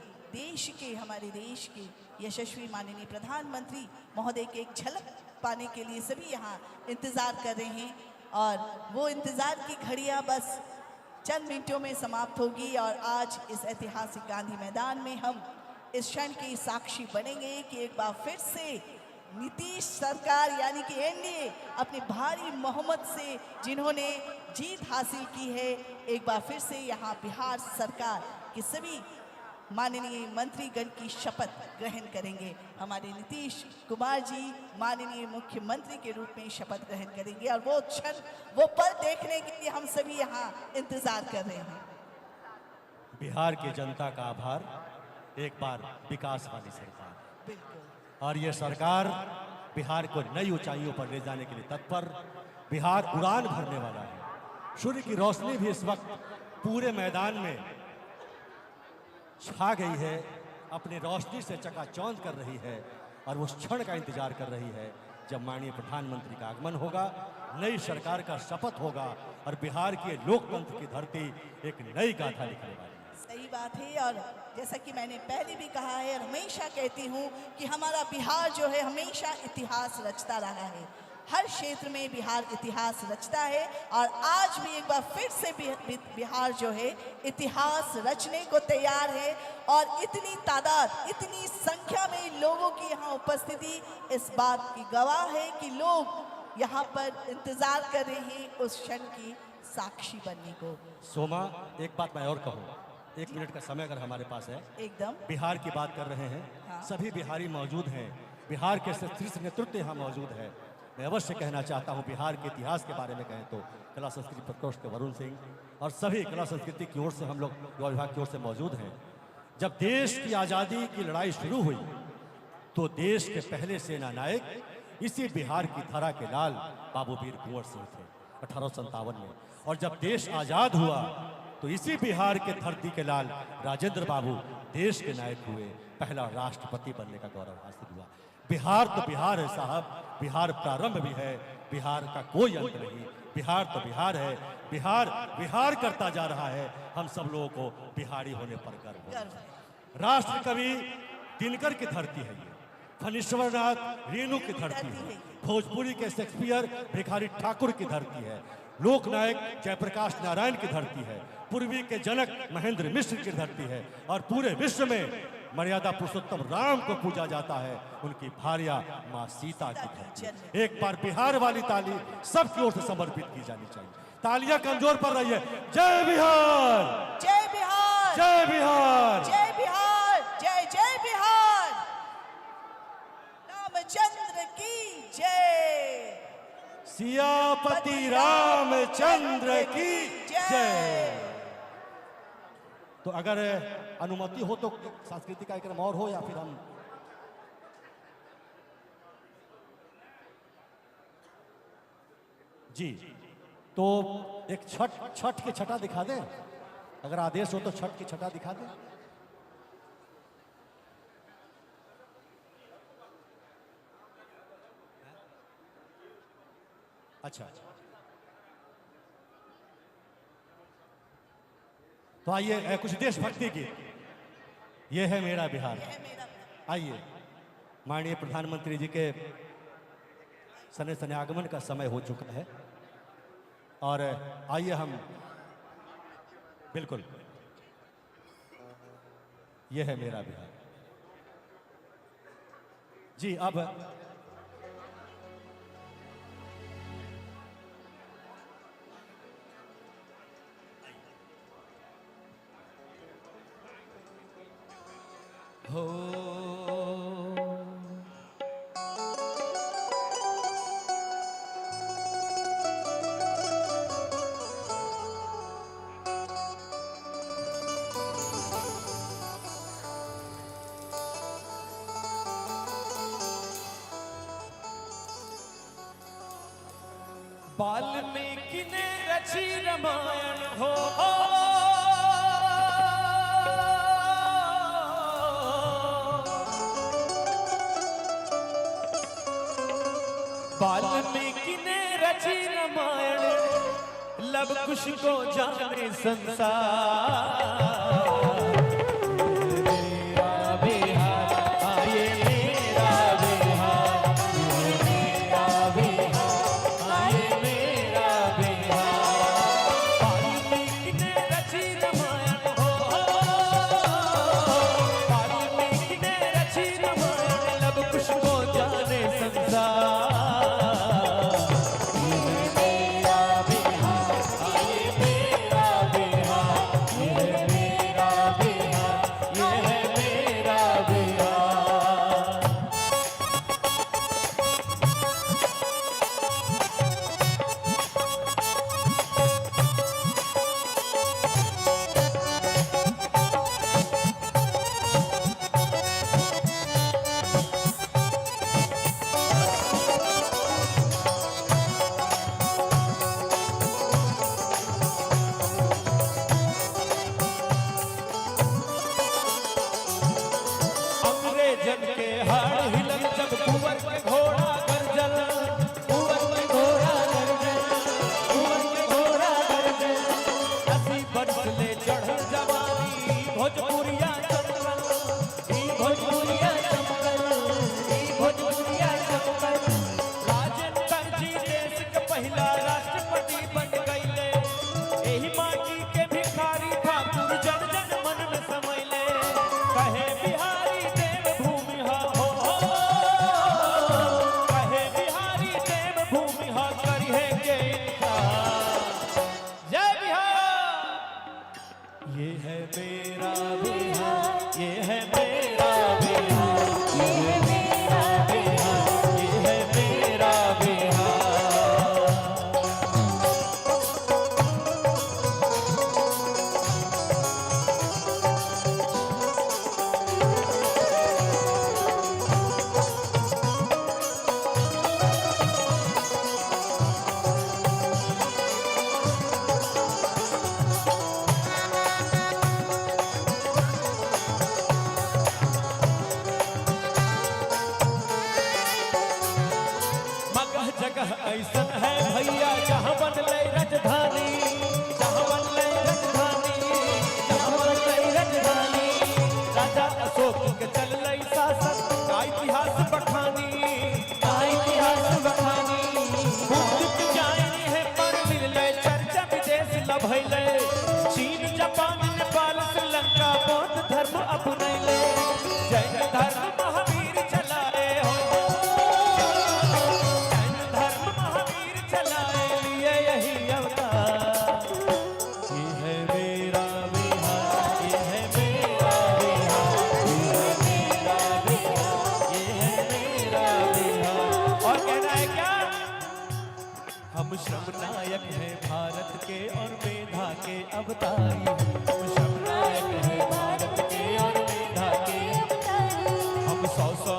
हमारे देश के यशस्वी माननीय प्रधानमंत्री महोदय के एक झलक पाने के लिए सभी यहाँ इंतज़ार कर रहे हैं। और वो इंतज़ार की घड़ियाँ बस चंद मिनटों में समाप्त होगी और आज इस ऐतिहासिक गांधी मैदान में हम इस क्षण के साक्षी बनेंगे कि एक बार फिर से नीतीश सरकार यानी कि एनडीए अपने भारी बहुमत से जिन्होंने जीत हासिल की है, एक बार फिर से यहाँ बिहार सरकार के सभी माननीय मंत्रीगण की शपथ ग्रहण करेंगे। हमारे नीतीश कुमार जी माननीय मुख्यमंत्री के रूप में शपथ ग्रहण करेंगे और वो क्षण, वो पल देखने के लिए हम सभी यहाँ इंतजार कर रहे हैं। बिहार की जनता का आभार, एक बार विकास वाली सरकार, बिल्कुल। और ये सरकार बिहार को नई ऊंचाइयों पर ले जाने के लिए तत्पर। बिहार उड़ान भरने वाला है। सूर्य की रोशनी भी इस वक्त पूरे मैदान में छा गई है, अपनी रोशनी से चकाचौंध कर रही है और उस क्षण का इंतजार कर रही है जब माननीय प्रधानमंत्री का आगमन होगा, नई सरकार का शपथ होगा और बिहार की लोकतंत्र की धरती एक नई गाथा लिखने वाली है। सही बात है, और जैसा कि मैंने पहले भी कहा है और हमेशा कहती हूँ कि हमारा बिहार जो है हमेशा इतिहास रचता रहा है। हर क्षेत्र में बिहार इतिहास रचता है और आज भी एक बार फिर से बिहार जो है इतिहास रचने को तैयार है। और इतनी तादाद, इतनी संख्या में लोगों की यहाँ उपस्थिति इस बात की गवाह है कि लोग यहाँ पर इंतजार कर रहे हैं उस क्षण की साक्षी बनने को। सोमा, एक बात मैं और कहूँ, 1 मिनट का समय अगर हमारे पास है। एकदम बिहार की बात कर रहे हैं, हाँ। सभी बिहारी मौजूद हैं, बिहार के शीर्ष नेतृत्व यहाँ मौजूद है। मैं अवश्य कहना चाहता हूँ, बिहार के इतिहास के बारे में कहें तो कला संस्कृति प्रकोष्ठ के वरुण सिंह और सभी कला संस्कृति की ओर से हम लोग युवा विभाग की ओर से मौजूद हैं। जब देश की आज़ादी की लड़ाई शुरू हुई तो देश के पहले सेना नायक इसी बिहार की धरा के लाल बाबू वीर कुंवर सिंह थे 1857 में। और जब देश आज़ाद हुआ तो इसी बिहार के धरती के लाल राजेंद्र बाबू देश के नायक हुए, पहला राष्ट्रपति बनने का गौरव हासिल हुआ। बिहार तो बिहार है साहब, बिहार प्रारंभ भी है, बिहार का कोई अंत नहीं। बिहार तो बिहार है, बिहार बिहार करता जा रहा है। हम सब लोगों को बिहारी होने पर गर्व है। राष्ट्र कवि दिनकर की धरती है ये, फणीश्वरनाथ रेणु की धरती है, भोजपुरी के शेक्सपियर भिखारी ठाकुर की धरती है, लोकनायक जयप्रकाश नारायण की धरती है, पूर्वी के जनक महेंद्र मिश्र की धरती है और पूरे विश्व में मर्यादा पुरुषोत्तम राम को पूजा जाता है, उनकी भार्या माँ सीता की धरती। एक बार बिहार वाली ताली सबकी ओर से समर्पित की जानी चाहिए। तालियां कमजोर पड़ रही है। जय बिहार, जय बिहार, जय बिहार, जय बिहार, जय जय बिहार। रामचंद्र की जय, सियापति रामचंद्र की जय। तो अगर अनुमति हो तो सांस्कृतिक कार्यक्रम और हो या फिर हम जी, तो एक छठ की छटा दिखा दें, अगर आदेश हो तो छठ की छटा दिखा दें। अच्छा, तो आइए कुछ देशभक्ति की। ये है मेरा बिहार। आइए, माननीय प्रधानमंत्री जी के सने सने आगमन का समय हो चुका है और आइए हम बिल्कुल, ये है मेरा बिहार जी। अब वाल्मीकि ने रची रामायण हो वाल्मीकि ने रची रामायण लब कुश को जाने संसार मेरा बिहार आये मेरा बिहार मेरा बिहार आये मेरा बिहार वाल्मीकि ने रची रामायण हो वाल्मीकि ने रची रामायण लब कुश को जाने संसार जब के हाड़ हिलन जब कुंवर के घोड़ा गर्जन कुंवर के घोड़ा गर्जन कुंवर के घोड़ा गर्जन 80 वर्ष ले चढ़ जवानी भोजपुरिया चमकल भोजपुरिया चमकल भोजपुरिया चमकल राजेंद्र जी देश के पहला राष्ट्रपति बन गईले एही माटी के भिखारी ठाकुर जन जन मन में समैले कहे बिहारी ये है मेरा बिहार ये है मेरा बिहार ये है मेरा बिहार ये है मेरा बिहार जगह ऐसन है भैया जहाँ बनले राजधानी जहाँ बनले राजधानी जहाँ बनले राजधानी राजा अशोक के चलले शासन का इतिहास बखानी का इतिहास बखानी मुक्त जानी है पर मिलले चर्चा विदेश लभैले चीन जापान नेपाल श्रीलंका बौद्ध धर्म अपनैले जैन धर्म महावीर चलाए हो हम श्रम नायक हैं भारत के और मेधा के अवतारी हम श्रम नायक हैं भारत के और मेधा के हम 100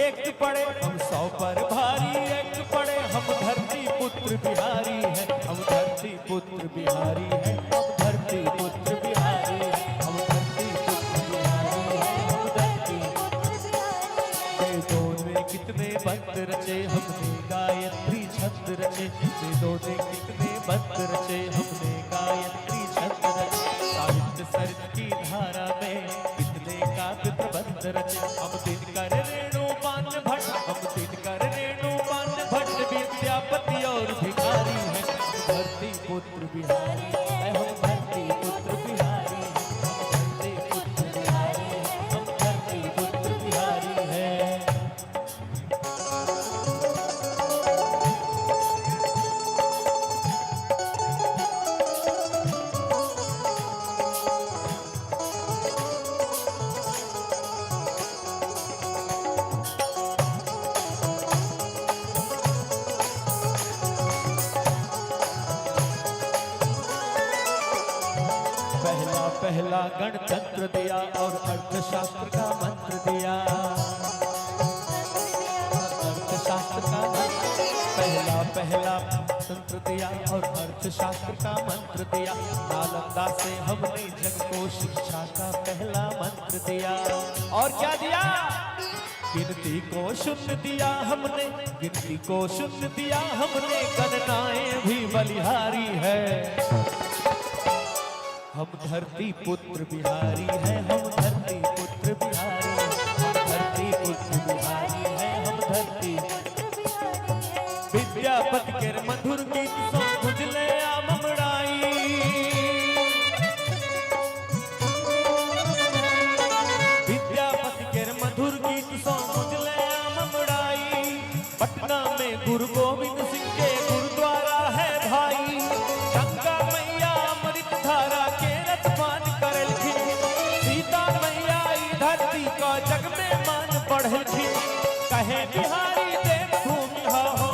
एक पड़े हम 100 पर भारी एक पड़े हम धरती पुत्र बिहारी हैं हम धरती पुत्र बिहारी हैं हम धरती पुत्र बिहारी हैं हम धरती पुत्र बिहारी हैं हम धरती वेदों में कितने मंत्र रचे हमने गायत्री छंद रचे वेदों ने कितने मंत्र रचे हमने गायत्री छंद रचे साहित्य सरित की धारा में कितने काव्य प्रबंध रचे हम दिनकर रेणु पान भट्ट हम दिनकर रेणु पान भट्ट विद्यापति और भिखारी हैं धरती पुत्र बिहारी है हम धरती पुत्र बिहारी हम धरती पुत्र बिहारी हम धरती पुत्र बिहारी है पहला गणतंत्र दिया और अर्थशास्त्र का मंत्र दिया अर्थशास्त्र का मंत्र पहला मंत्र दिया और अर्थशास्त्र का मंत्र दिया। नालंदा से हमने जग को शिक्षा का पहला मंत्र दिया। और क्या दिया? गिनती को शून्य दिया हमने, गिनती को शून्य दिया हमने, गणनाएं भी बलिहारी है। हम धरती पुत्र बिहारी है, हम धरती पुत्र बिहारी, हम धरती पुत्र बिहारी है, हम धरती। विद्यापति के मधुर गीत सो खुजले आममड़ाई, विद्यापति के मधुर गीत सो खुजले आममड़ाई। पटना में गुरु गोविंद सिंह के गुरुद्वारा है भाई। गंगा मैया अमृत धारा के रतपान करलखिन, सीता मैया ई धरती का जग में मान बढ़लखिन। कहे बिहारी देव भूमि हा हो,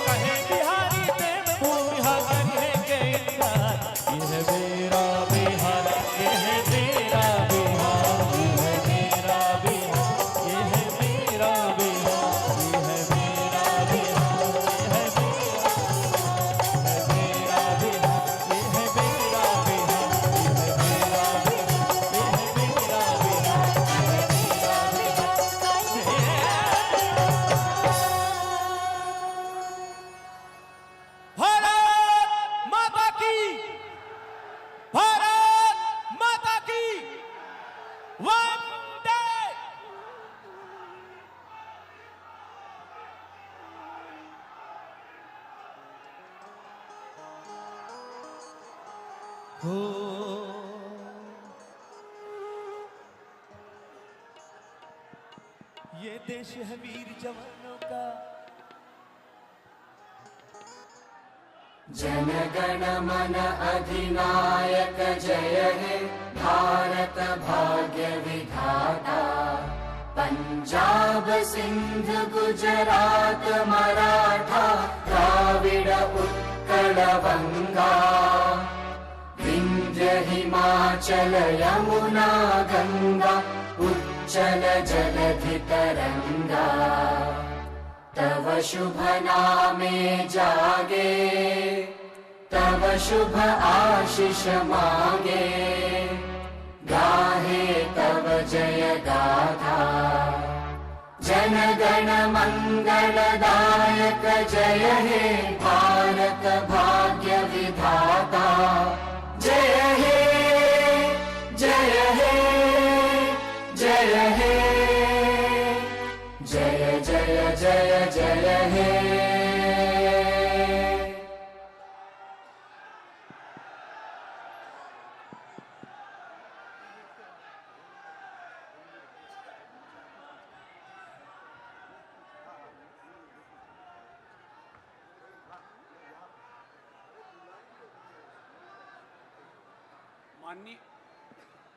कहे बिहारी देव भूमि हा, कहे के इनकार। यह मेरा बिहार, यह मेरा बिहार, यह मेरा बिहार, यह मेरा बिहार, यह मेरा बिहार, यह मेरा बिहार, यह मेरा बिहार, यह मेरा बिहार, यह मेरा भारत माता की, भारत माता की वंदे। हो ये देश है वीर जवानों का। जनगण मन अधिनायक जय हे भारत भाग्य विधाता। पंजाब सिंध गुजरात मराठा द्राविड़ उत्कल बंगा। विंध्य हिमाचल यमुना गंगा उच्चल जलधि तरंगा। तव शुभ नामे जागे, तव शुभ आशीष मांगे। गाहे तव जय गाथा, जन गण मंगलदायक जय हे भारत भाग्य विधाता। जय हे, जय हे, जय हे, जय जय जय जय हे।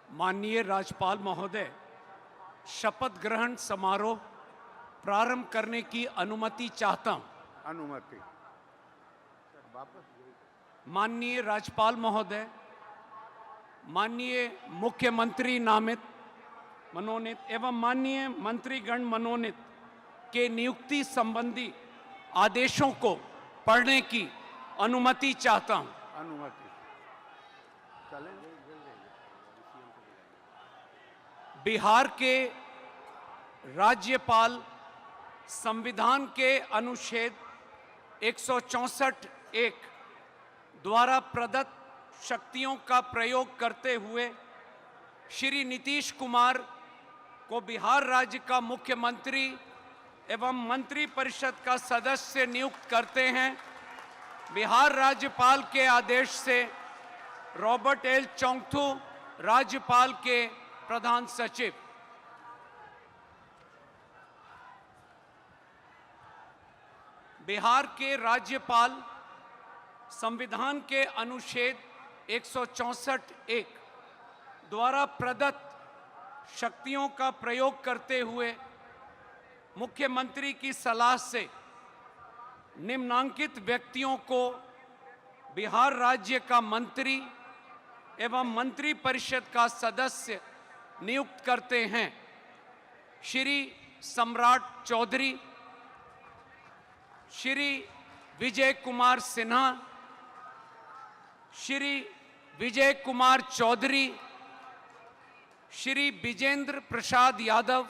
माननीय राज्यपाल महोदय, शपथ ग्रहण समारोह प्रारंभ करने की अनुमति चाहता हूं। अनुमति। माननीय राज्यपाल महोदय, माननीय मुख्यमंत्री नामित मनोनीत एवं माननीय मंत्रीगण मनोनीत के नियुक्ति संबंधी आदेशों को पढ़ने की अनुमति चाहता हूं। अनुमति। चलें। बिहार के राज्यपाल संविधान के अनुच्छेद 164(1) द्वारा प्रदत्त शक्तियों का प्रयोग करते हुए श्री नीतीश कुमार को बिहार राज्य का मुख्यमंत्री एवं मंत्रिपरिषद का सदस्य नियुक्त करते हैं। बिहार राज्यपाल के आदेश से रॉबर्ट एल चौंगथू राज्यपाल के प्रधान सचिव। बिहार के राज्यपाल संविधान के अनुच्छेद 164(1) द्वारा प्रदत्त शक्तियों का प्रयोग करते हुए मुख्यमंत्री की सलाह से निम्नांकित व्यक्तियों को बिहार राज्य का मंत्री एवं मंत्रिपरिषद का सदस्य नियुक्त करते हैं। श्री सम्राट चौधरी, श्री विजय कुमार सिन्हा, श्री विजय कुमार चौधरी, श्री विजेंद्र प्रसाद यादव,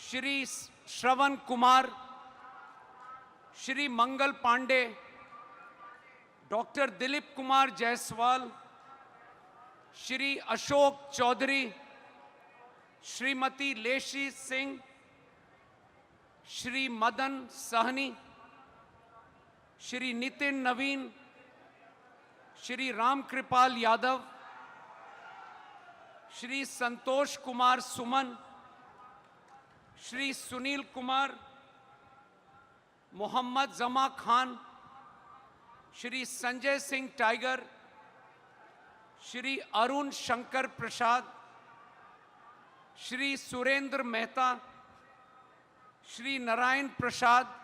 श्री श्रवण कुमार, श्री मंगल पांडे, डॉक्टर दिलीप कुमार जायसवाल, श्री अशोक चौधरी, श्रीमती लेशी सिंह, श्री मदन सहनी, श्री नितिन नवीन, श्री रामकृपाल यादव, श्री संतोष कुमार सुमन, श्री सुनील कुमार, मोहम्मद जमा खान, श्री संजय सिंह टाइगर, श्री अरुण शंकर प्रसाद, श्री सुरेंद्र मेहता, श्री नारायण प्रसाद,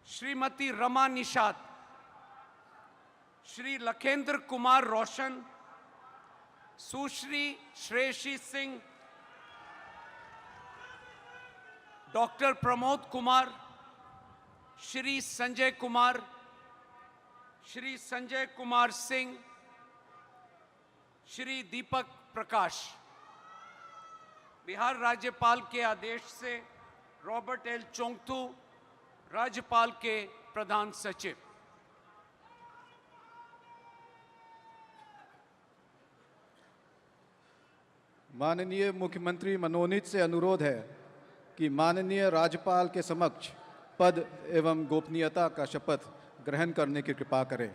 श्रीमती रमा निषाद, श्री लखेंद्र कुमार रोशन, सुश्री श्रेयसी सिंह, डॉक्टर प्रमोद कुमार, श्री संजय कुमार, श्री संजय कुमार सिंह, श्री दीपक प्रकाश। बिहार राज्यपाल के आदेश से रॉबर्ट एल चोंगथू, राज्यपाल के प्रधान सचिव। माननीय मुख्यमंत्री मनोनीत से अनुरोध है कि माननीय राज्यपाल के समक्ष पद एवं गोपनीयता का शपथ ग्रहण करने की कृपा करें।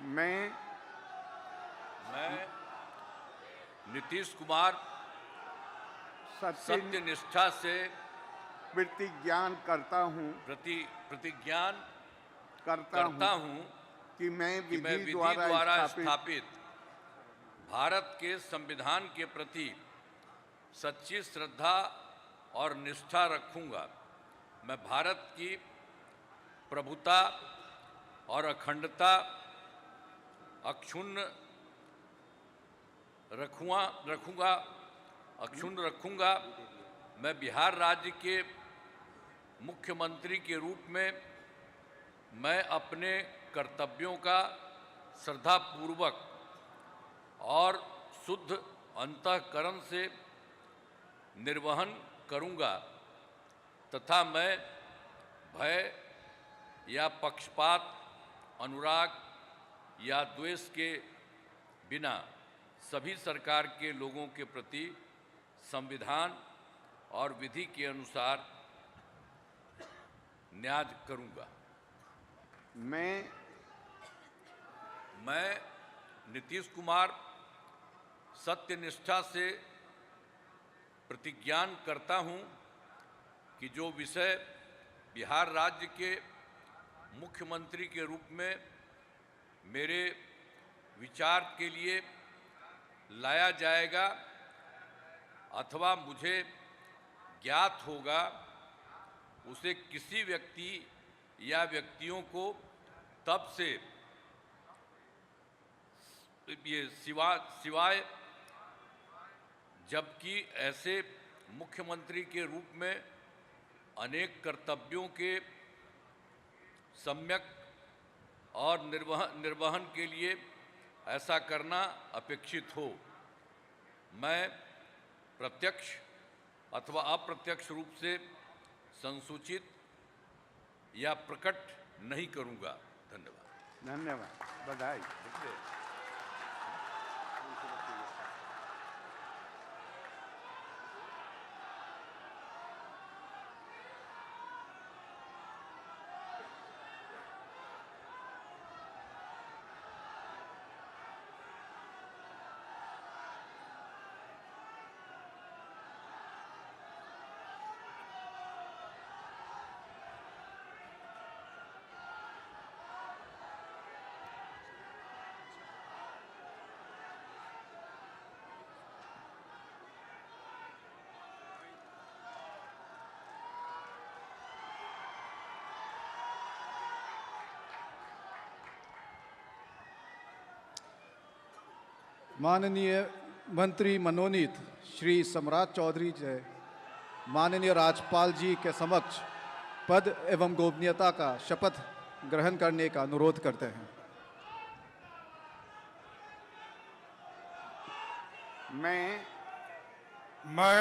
मैं नीतीश कुमार सत्यनिष्ठा से प्रतिज्ञान करता हूँ करता हूँ कि मैं विधि द्वारा स्थापित भारत के संविधान के प्रति सच्ची श्रद्धा और निष्ठा रखूंगा। मैं भारत की प्रभुता और अखंडता अक्षुण्ण रखूंगा। मैं बिहार राज्य के मुख्यमंत्री के रूप में मैं अपने कर्तव्यों का श्रद्धापूर्वक और शुद्ध अंतःकरण से निर्वहन करूंगा तथा मैं भय या पक्षपात, अनुराग या द्वेष के बिना सभी सरकार के लोगों के प्रति संविधान और विधि के अनुसार न्याय करूंगा। मैं नीतीश कुमार सत्यनिष्ठा से प्रतिज्ञान करता हूं कि जो विषय बिहार राज्य के मुख्यमंत्री के रूप में मेरे विचार के लिए लाया जाएगा अथवा मुझे ज्ञात होगा, उसे किसी व्यक्ति या व्यक्तियों को तब से ये सिवाय जबकि ऐसे मुख्यमंत्री के रूप में अनेक कर्तव्यों के सम्यक और निर्वहन के लिए ऐसा करना अपेक्षित हो, मैं प्रत्यक्ष अथवा अप्रत्यक्ष रूप से संसूचित या प्रकट नहीं करूंगा। धन्यवाद। बधाई। माननीय मंत्री मनोनीत श्री सम्राट चौधरी से माननीय राज्यपाल जी के समक्ष पद एवं गोपनीयता का शपथ ग्रहण करने का अनुरोध करते हैं। मैं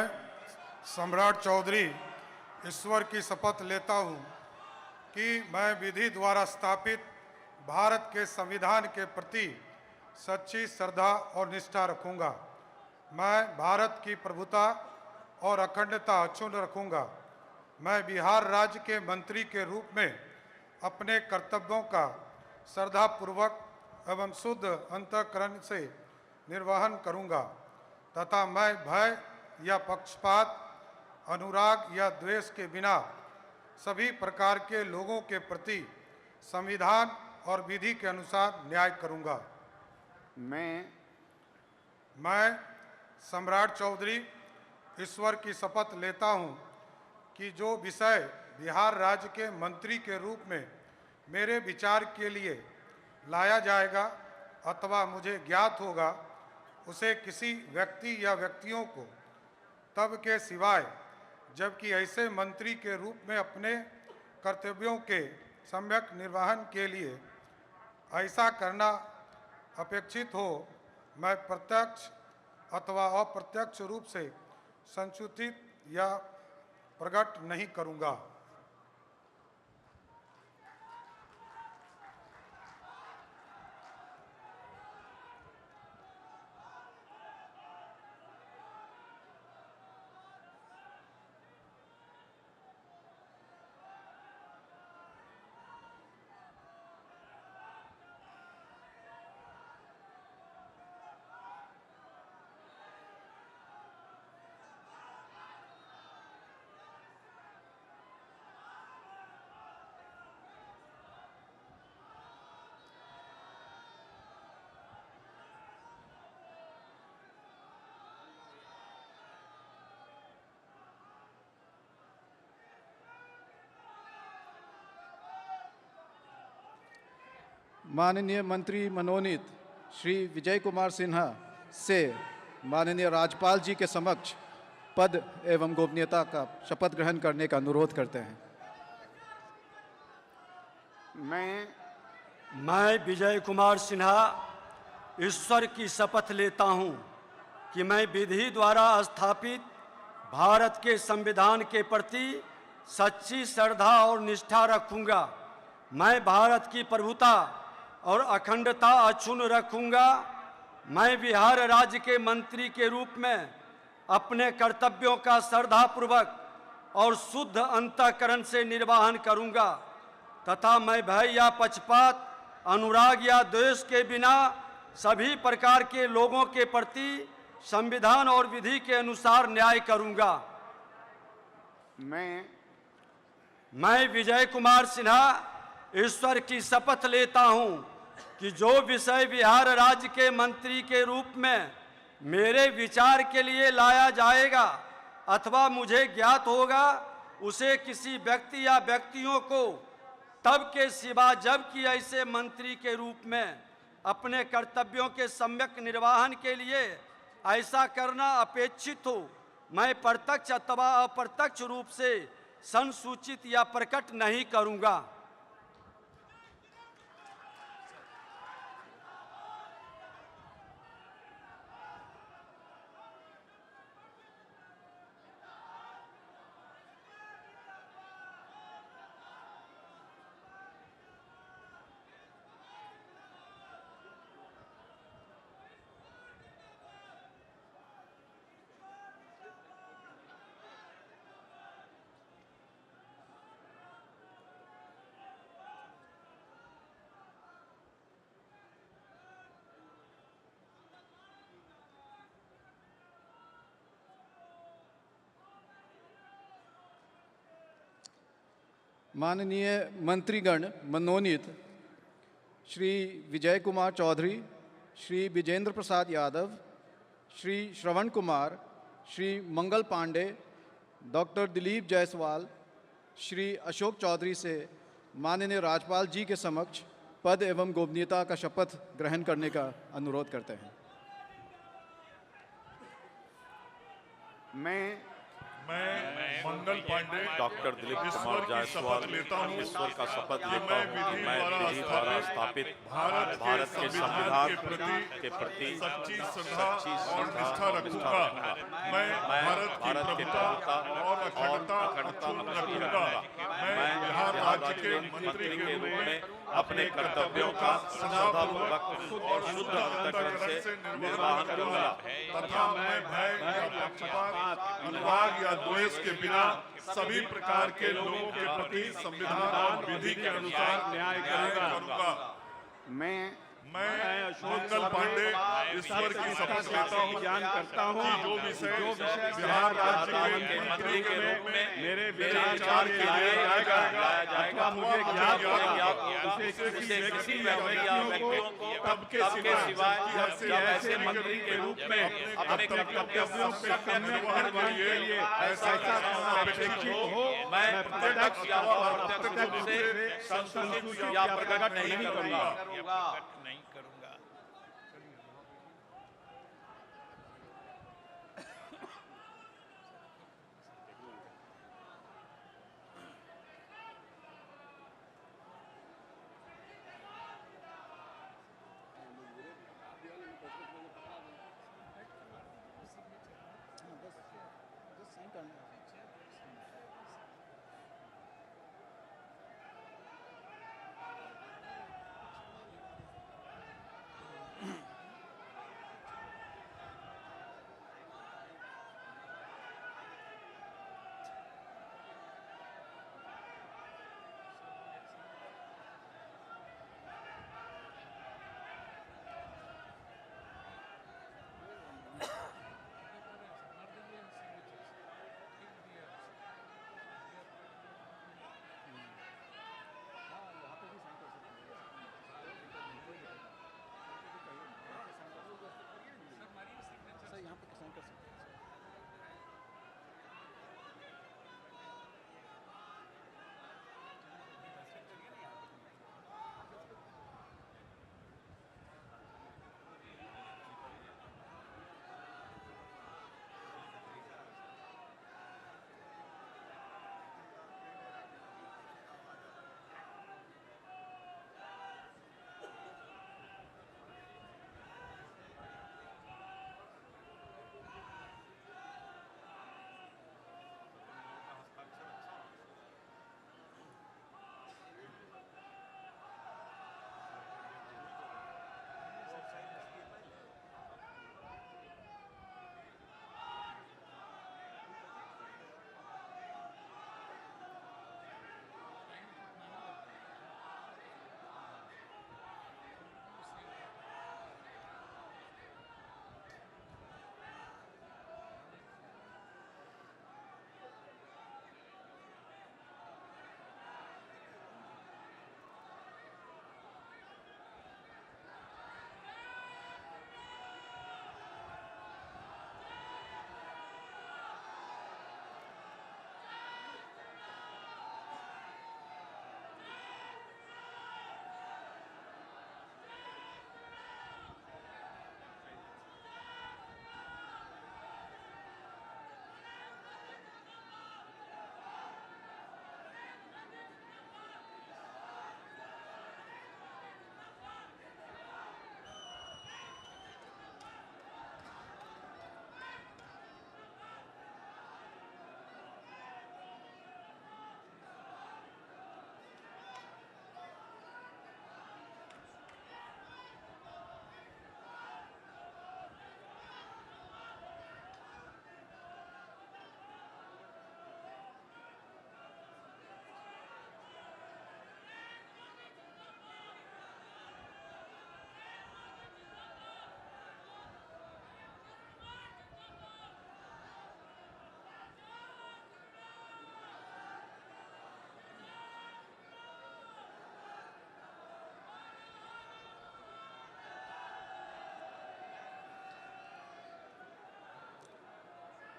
सम्राट चौधरी ईश्वर की शपथ लेता हूँ कि मैं विधि द्वारा स्थापित भारत के संविधान के प्रति सच्ची श्रद्धा और निष्ठा रखूँगा। मैं भारत की प्रभुता और अखंडता अक्षुण्ण रखूँगा। मैं बिहार राज्य के मंत्री के रूप में अपने कर्तव्यों का श्रद्धापूर्वक एवं शुद्ध अंतःकरण से निर्वहन करूँगा तथा मैं भय या पक्षपात, अनुराग या द्वेष के बिना सभी प्रकार के लोगों के प्रति संविधान और विधि के अनुसार न्याय करूँगा। मैं सम्राट चौधरी ईश्वर की शपथ लेता हूँ कि जो विषय बिहार राज्य के मंत्री के रूप में मेरे विचार के लिए लाया जाएगा अथवा मुझे ज्ञात होगा, उसे किसी व्यक्ति या व्यक्तियों को तब के सिवाय जबकि ऐसे मंत्री के रूप में अपने कर्तव्यों के सम्यक निर्वहन के लिए ऐसा करना अपेक्षित हो, मैं प्रत्यक्ष अथवा अप्रत्यक्ष रूप से संसूचित या प्रकट नहीं करूँगा। माननीय मंत्री मनोनीत श्री विजय कुमार सिन्हा से माननीय राज्यपाल जी के समक्ष पद एवं गोपनीयता का शपथ ग्रहण करने का अनुरोध करते हैं। मैं विजय कुमार सिन्हा ईश्वर की शपथ लेता हूं कि मैं विधि द्वारा स्थापित भारत के संविधान के प्रति सच्ची श्रद्धा और निष्ठा रखूंगा। मैं भारत की प्रभुता और अखंडता अक्षुण्ण रखूंगा। मैं बिहार राज्य के मंत्री के रूप में अपने कर्तव्यों का श्रद्धापूर्वक और शुद्ध अंतःकरण से निर्वहन करूंगा तथा मैं भय या पक्षपात, अनुराग या द्वेष के बिना सभी प्रकार के लोगों के प्रति संविधान और विधि के अनुसार न्याय करूंगा। मैं विजय कुमार सिन्हा ईश्वर की शपथ लेता हूं कि जो विषय बिहार राज्य के मंत्री के रूप में मेरे विचार के लिए लाया जाएगा अथवा मुझे ज्ञात होगा, उसे किसी व्यक्ति या व्यक्तियों को तब के सिवा जबकि ऐसे मंत्री के रूप में अपने कर्तव्यों के सम्यक निर्वहन के लिए ऐसा करना अपेक्षित हो, मैं प्रत्यक्ष अथवा अप्रत्यक्ष रूप से संसूचित या प्रकट नहीं करूंगा। माननीय मंत्रीगण मनोनीत श्री विजय कुमार चौधरी, श्री विजेंद्र प्रसाद यादव, श्री श्रवण कुमार, श्री मंगल पांडे, डॉक्टर दिलीप जायसवाल, श्री अशोक चौधरी से माननीय राज्यपाल जी के समक्ष पद एवं गोपनीयता का शपथ ग्रहण करने का अनुरोध करते हैं। मैं मंगल पांडे डॉक्टर दिलीप कुमार ईश्वर की जायसवाल शपथ लेता हूँ ईश्वर का शपथ कि लेता मैं हूँ कि मैं विधि द्वारा स्थापित भारत के संविधान के प्रति सच्ची श्रद्धा और निष्ठा रखूंगा। मैं भारत की प्रभुता और अखंडता अक्षुण्ण रखूंगा। मैं बिहार राज्य के मंत्री के रूप में अपने कर्तव्यों का श्रद्धापूर्वक और शुद्ध अंतःकरण से निर्वहन करूंगा तथा मैं भय या पक्षपात, अनुराग या द्वेष के बिना सभी प्रकार के लोगों के प्रति संविधान और विधि के अनुसार न्याय करूंगा। मैं मंगल पांडे ईश्वर की शपथ लेता हूँ ज्ञान करता हूँ कि जो विषय बिहार राज्य के मंत्री के रूप में मेरे विचार के लिए लाया जाएगा अथवा मुझे ज्ञात होगा उसे किसी व्यक्तियों को तब के सिवाय ऐसे मंत्री के रूप में अपने कर्तव्यों के निर्वहन के लिए ऐसा करना अपेक्षित हो मैं प्रत्यक्ष या अप्रत्यक्ष रूप से संतुष्ट या प्रकट नहीं करूंगा।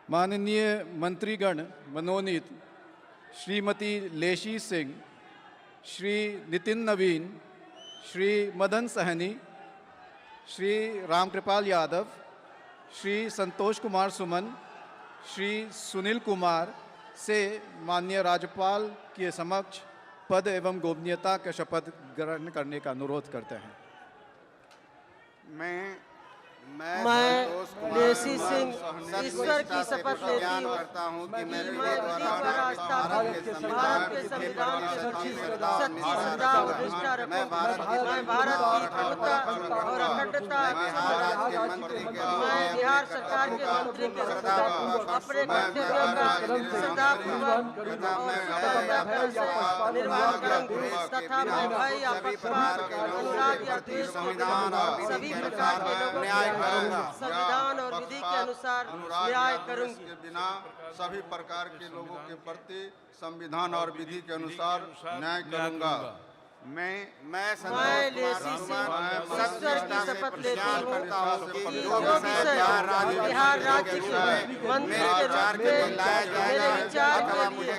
माननीय मंत्रीगण मनोनीत श्रीमती लेशी सिंह, श्री नितिन नवीन, श्री मदन सहनी, श्री रामकृपाल यादव, श्री संतोष कुमार सुमन, श्री सुनील कुमार से माननीय राज्यपाल के समक्ष पद एवं गोपनीयता का शपथ ग्रहण करने का अनुरोध करते हैं। मैं मैं लेसी सिंह ईश्वर की शपथ लेती हूँ करता हूँ कि मैं विधि द्वारा स्थापित भारत के संविधान के सच्ची श्रद्धा और निष्ठा रखूंगी। मैं भारत की अखंडता और अखंडता मैं बिहार सरकार के मंत्री के रूप में अपने कर्तव्यों का श्रद्धापूर्वक और से निर्वाह करूंगी तथा मैं भय या पक्षपात, अनुराग या द्वेष सभी प्रकार के लोगों संविधान और विधि के अनुसार न्याय करूंगी। के बिना सभी प्रकार के लोगों के प्रति संविधान और विधि के अनुसार न्याय करूंगा। मैं लेसी सिंह ईश्वर की शपथ लेती हूँ कि जो विषय बिहार राज्य के मंत्री के रूप में मेरे विचार के लिए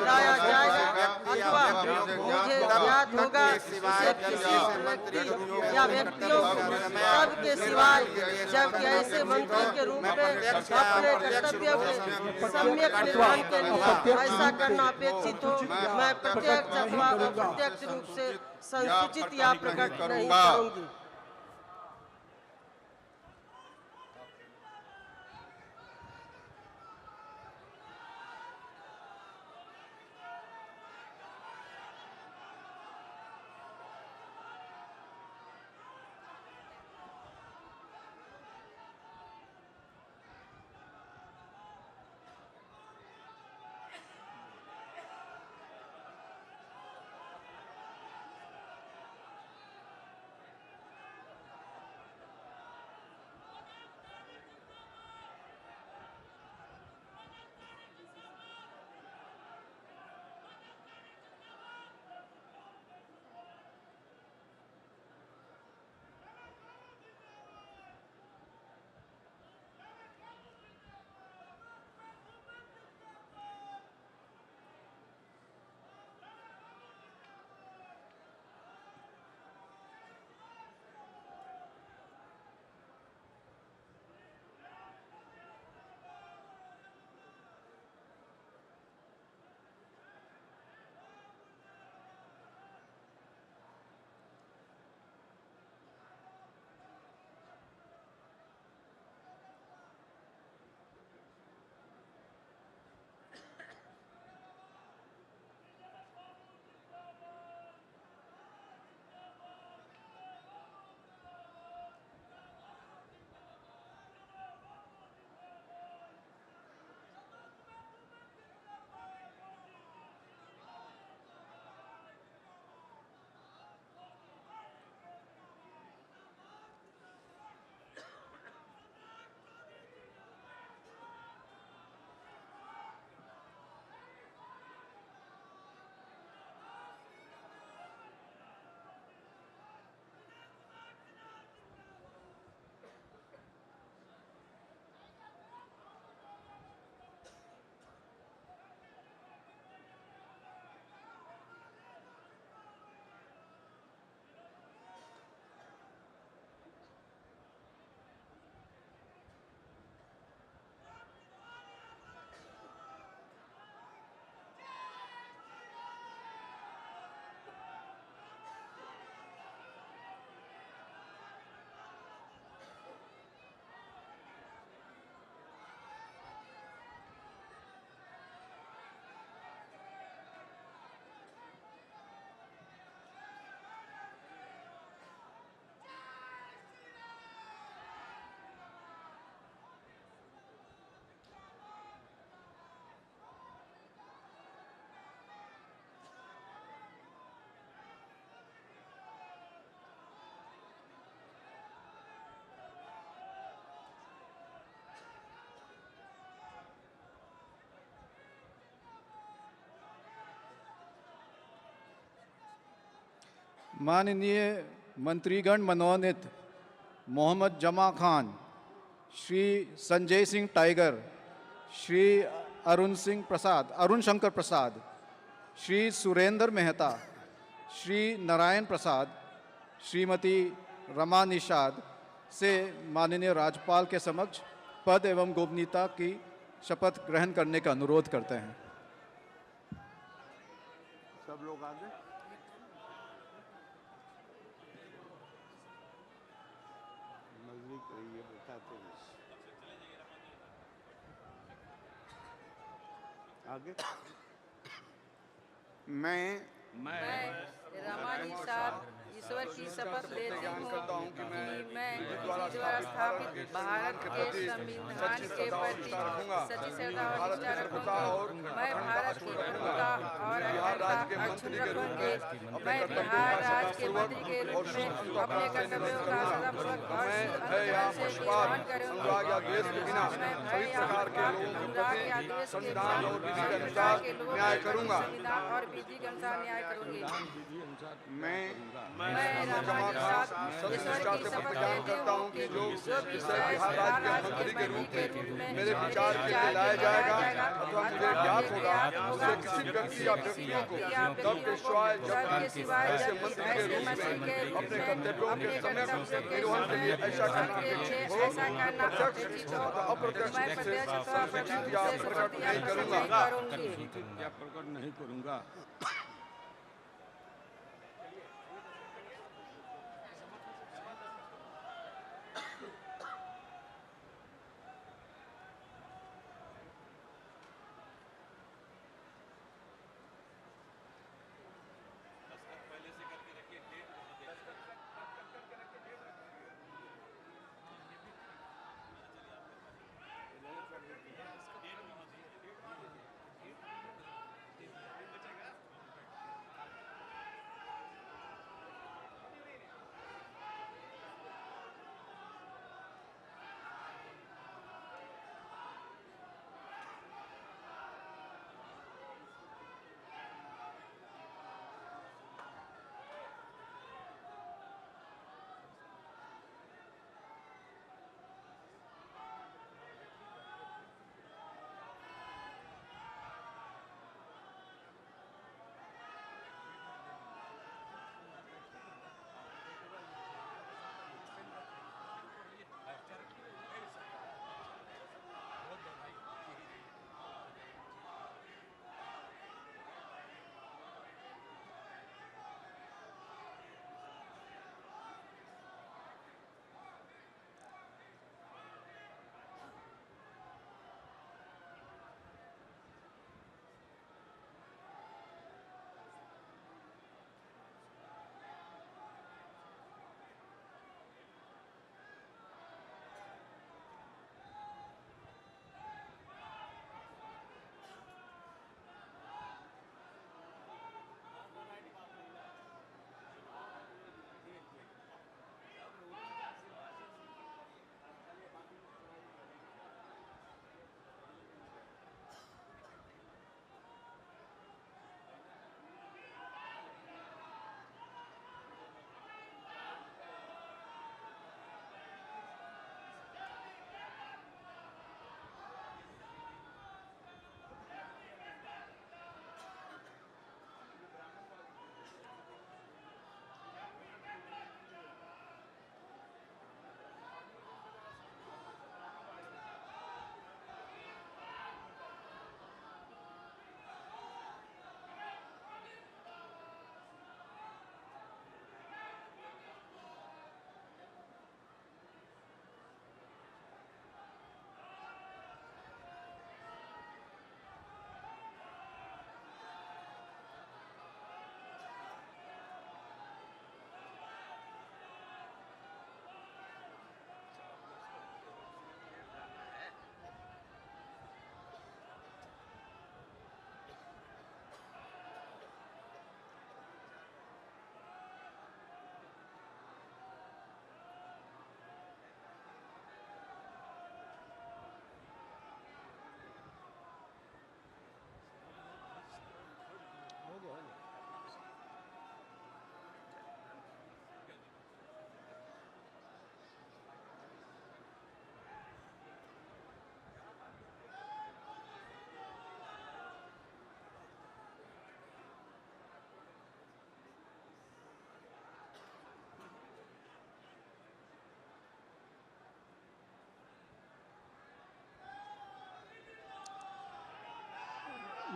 लाया जाएगा अथवा मुझे ज्ञात होगा उसे किसी व्यक्ति या व्यक्तियों सब के सिवाय जबकि ऐसे मंत्री के रूप में अपने कर्तव्यों के सम्यक निर्वहन के लिए ऐसा करना अपेक्षित हो, मैं प्रत्यक्ष अथवा अप्रत्यक्ष रूप से संसूचित या प्रकट नहीं करूंगी। माननीय मंत्रीगण मनोनीत मोहम्मद जमा खान, श्री संजय सिंह टाइगर, श्री अरुण शंकर प्रसाद, श्री सुरेंद्र मेहता, श्री नारायण प्रसाद, श्रीमती रमा निषाद से माननीय राज्यपाल के समक्ष पद एवं गोपनीयता की शपथ ग्रहण करने का अनुरोध करते हैं। सब लोग आगे। नजदीक रहिए, बताते हैं। आगे। मैं रामानी साहब ईश्वर की शपथ लेती हूँ कि मैं विधि द्वारा स्थापित भारत के संविधान के प्रति सच्ची श्रद्धा और निष्ठा रखूंगा। मैं भारत की अखंडता और अखंडता अक्षुण्ण रखूंगी। मैं बिहार राज्य के मंत्री के रूप में अपने कर्तव्यों का सदापूर्वक और अनुशासन से निर्वहन करूंगी। मैं भय या अनुराग या द्वेष के संविधान और विधि के अनुसार न्याय करूंगा। संविधान और विधि के अनुसार न्याय करूंगी। मैं रामानी साहब ईश्वर की शपथ लेती हूँ कि जो विषय बिहार राज्य के मंत्री के रूप में मेरे विचार के लिए लाया जाएगा अथवा मुझे ज्ञात होगा, उससे किसी व्यक्ति या व्यक्तियों को तब के सिवाय ऐसे मंत्री के रूप में अपने कर्तव्यों के समय निर्वहन के लिए ऐसा करना प्रत्यक्ष अथवा अप्रत्यक्ष संसूचित या प्रकट नहीं करूंगा।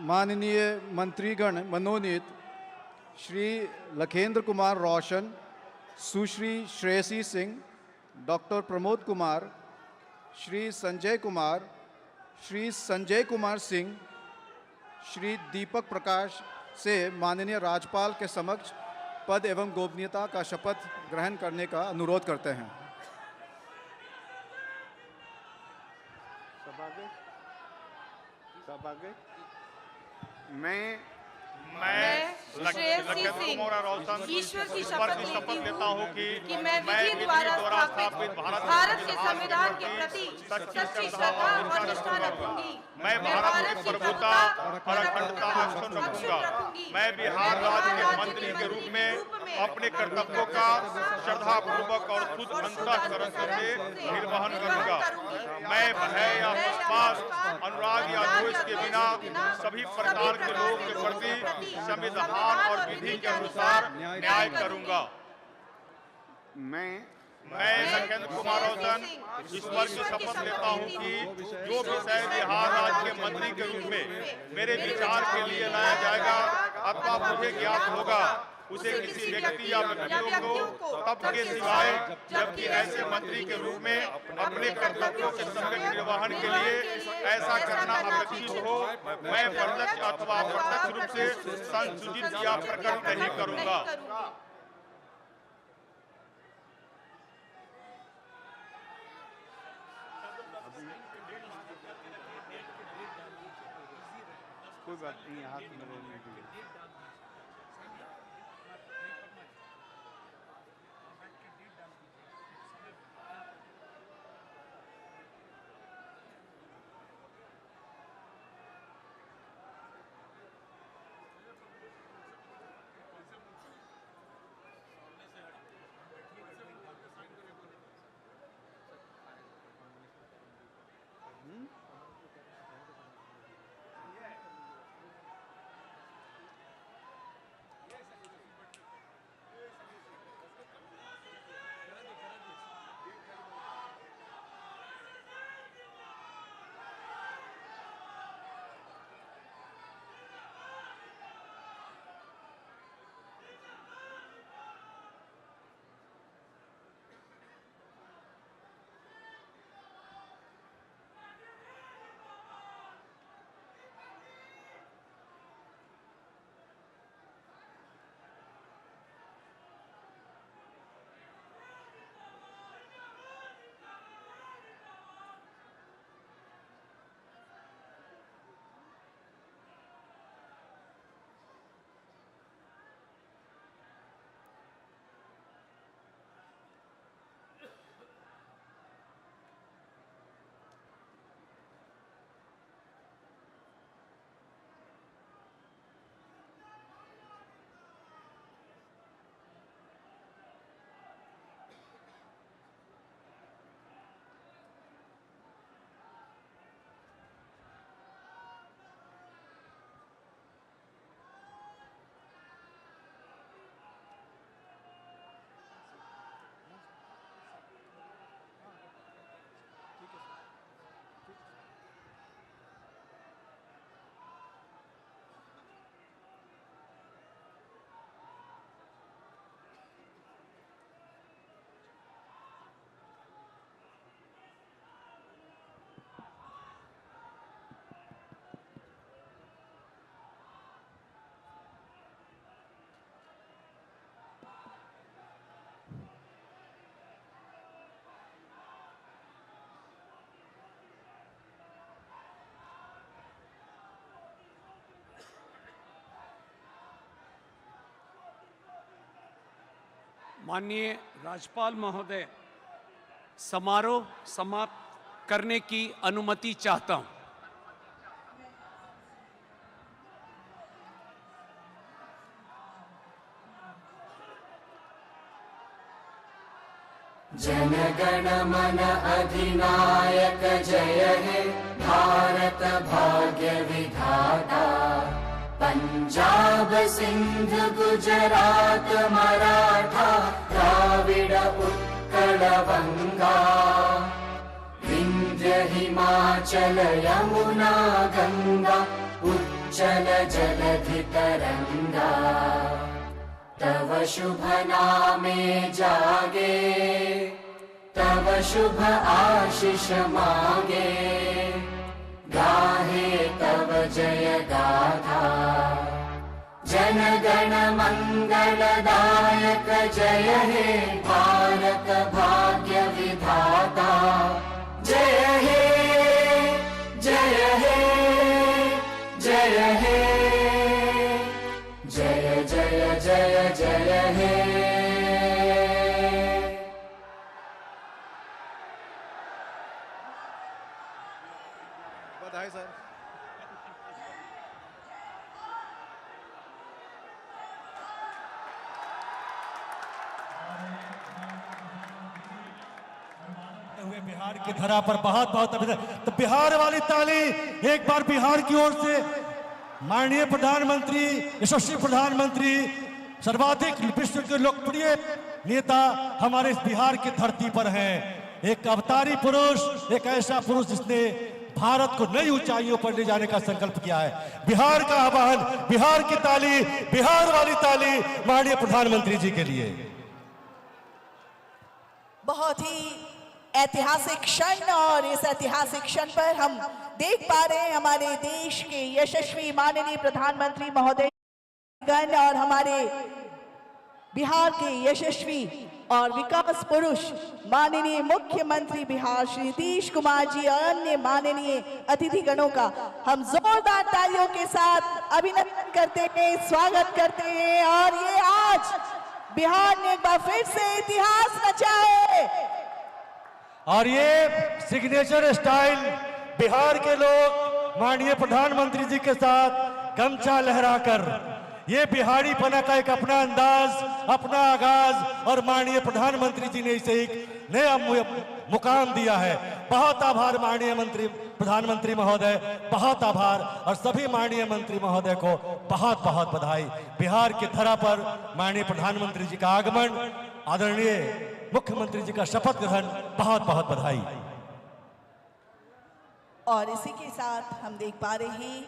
माननीय मंत्रीगण मनोनीत श्री लखेंद्र कुमार रोशन, सुश्री श्रेयसी सिंह, डॉक्टर प्रमोद कुमार, श्री संजय कुमार, श्री संजय कुमार सिंह, श्री दीपक प्रकाश से माननीय राज्यपाल के समक्ष पद एवं गोपनीयता का शपथ ग्रहण करने का अनुरोध करते हैं। मैं लखेंद्र कुमार रोशन ईश्वर की शपथ लेता हूँ कि मैं विधि द्वारा स्थापित भारत के संविधान के प्रति सच्ची श्रद्धा और निष्ठा रखूंगी। मैं भारत की प्रभुता और अखंडता अक्षुण्ण रखूंगा। मैं बिहार राज्य के मंत्री के रूप में अपने कर्तव्यों का श्रद्धापूर्वक और शुद्ध अंतःकरण से निर्वहन करूंगा। मैं भय या पक्षपात, अनुराग या द्वेष के बिना सभी प्रकार के लोगों के प्रति संविधान और विधि के अनुसार न्याय करूंगा। मैं लखेंद्र कुमार रोशन ईश्वर की शपथ लेता हूं कि जो विषय बिहार राज्य के मंत्री के रूप में मेरे विचार के लिए लाया जाएगा अथवा मुझे ज्ञात होगा, उसे किसी व्यक्ति या व्यक्तियों को तब के सिवाय जबकि ऐसे मंत्री के रूप में अपने कर्तव्यों के सम्यक निर्वहन के लिए ऐसा करना अपेक्षित हो, मैं प्रत्यक्ष अथवा अप्रत्यक्ष रूप से संसूचित या प्रकट नहीं करूंगा। कोई बात नहीं, हाथ में लेने के लिए। माननीय राज्यपाल महोदय, समारोह समाप्त करने की अनुमति चाहता हूं। जनगण मन अधिनायक जय हे भारत भाग्य विधाता। पंजाब सिंध गुजरात मराठा द्राविड़ उत्कल बंगा। विंध्य हिमाचल यमुना गंगा चञ्चल जलधितरङ्गा तव शुभ नामे जागे तव शुभ आशीष मांगे गाहे तव जय गाथा जन गण मंगलदायक जय हे भारत भाग्य विधाता जय हे जय हे जय हे जय जय जय जय हे बधाई सर। हुए बिहार की धरा पर बहुत बहुत अभिनंदन। तो बिहार वाली ताली एक बार बिहार की ओर से। माननीय प्रधानमंत्री, यशस्वी प्रधानमंत्री, सर्वाधिक विश्व के लोकप्रिय नेता हमारे इस बिहार की धरती पर हैं। एक अवतारी पुरुष, एक ऐसा पुरुष जिसने भारत को नई ऊंचाइयों पर ले जाने का संकल्प किया है। बिहार का आह्वान, बिहार की ताली, बिहार वाली ताली माननीय प्रधानमंत्री जी के लिए। बहुत ही ऐतिहासिक क्षण, और इस ऐतिहासिक क्षण पर हम देख पा रहे हैं हमारे देश के यशस्वी माननीय प्रधानमंत्री महोदय गण और हमारे बिहार के यशस्वी और विकास पुरुष माननीय मुख्यमंत्री बिहार श्री नीतीश कुमार जी और अन्य माननीय अतिथिगणों का हम जोरदार तालियों के साथ अभिनंदन करते हैं, स्वागत करते हैं। और ये आज बिहार ने एक बार फिर से इतिहास रचा है। और ये सिग्नेचर स्टाइल बिहार के लोग माननीय प्रधानमंत्री जी के साथ गमछा लहराकर, ये बिहारीपना का एक अपना अंदाज, अपना आगाज, और माननीय प्रधानमंत्री जी ने इसे एक नया मुकाम दिया है। बहुत आभार माननीय प्रधानमंत्री महोदय, बहुत आभार। और सभी माननीय मंत्री महोदय को बहुत बहुत बधाई। बिहार की धरा पर माननीय प्रधानमंत्री जी का आगमन, आदरणीय मुख्यमंत्री जी का शपथ ग्रहण, बहुत बहुत बधाई। और इसी के साथ हम देख पा रहे हैं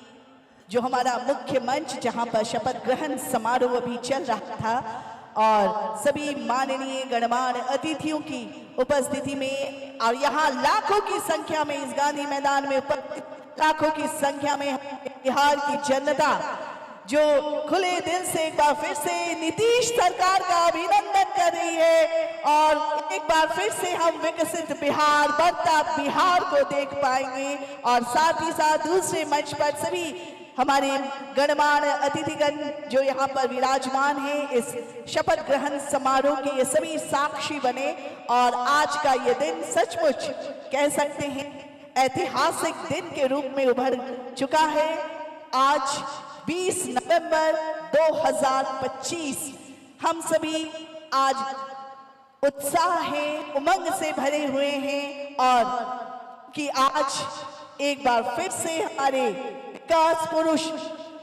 जो हमारा मुख्य मंच, जहां पर शपथ ग्रहण समारोह अभी चल रहा था, और सभी माननीय गणमान्य अतिथियों की उपस्थिति में, और यहाँ लाखों की संख्या में इस गांधी मैदान में उपस्थित लाखों की संख्या में बिहार की जनता जो खुले दिल से एक बार फिर से नीतीश सरकार का अभिनंदन कर रही है। और एक बार फिर से हम विकसित बिहार, बढ़ता बिहार को देख पाएंगे। और साथ ही साथ दूसरे मंच पर सभी हमारे गणमान्य अतिथिगण जो यहाँ पर विराजमान हैं, इस शपथ ग्रहण समारोह के ये सभी साक्षी बने। और आज का ये दिन सचमुच कह सकते हैं ऐतिहासिक दिन के रूप में उभर चुका है। आज 20 नवंबर 2025 हम सभी आज उत्साह है, उमंग से भरे हुए हैं। और कि आज एक बार फिर से हमारे विकास पुरुष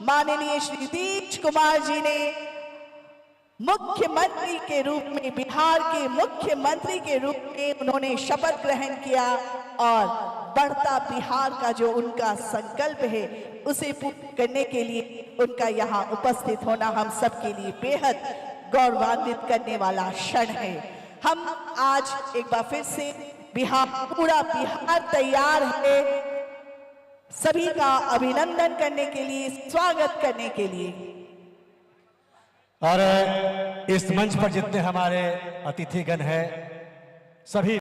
माननीय श्री नीतीश कुमार जी ने मुख्यमंत्री के रूप में, बिहार के मुख्यमंत्री के रूप में उन्होंने शपथ ग्रहण किया। और बढ़ता बिहार का जो उनका संकल्प है उसे पूर्ण करने के लिए उनका यहाँ उपस्थित होना हम सबके लिए बेहद गौरवान्वित करने वाला क्षण है। हम आज एक बार फिर से बिहार, पूरा बिहार तैयार है सभी का अभिनंदन करने के लिए, स्वागत करने के लिए। और इस मंच पर जितने हमारे अतिथिगण हैं सभी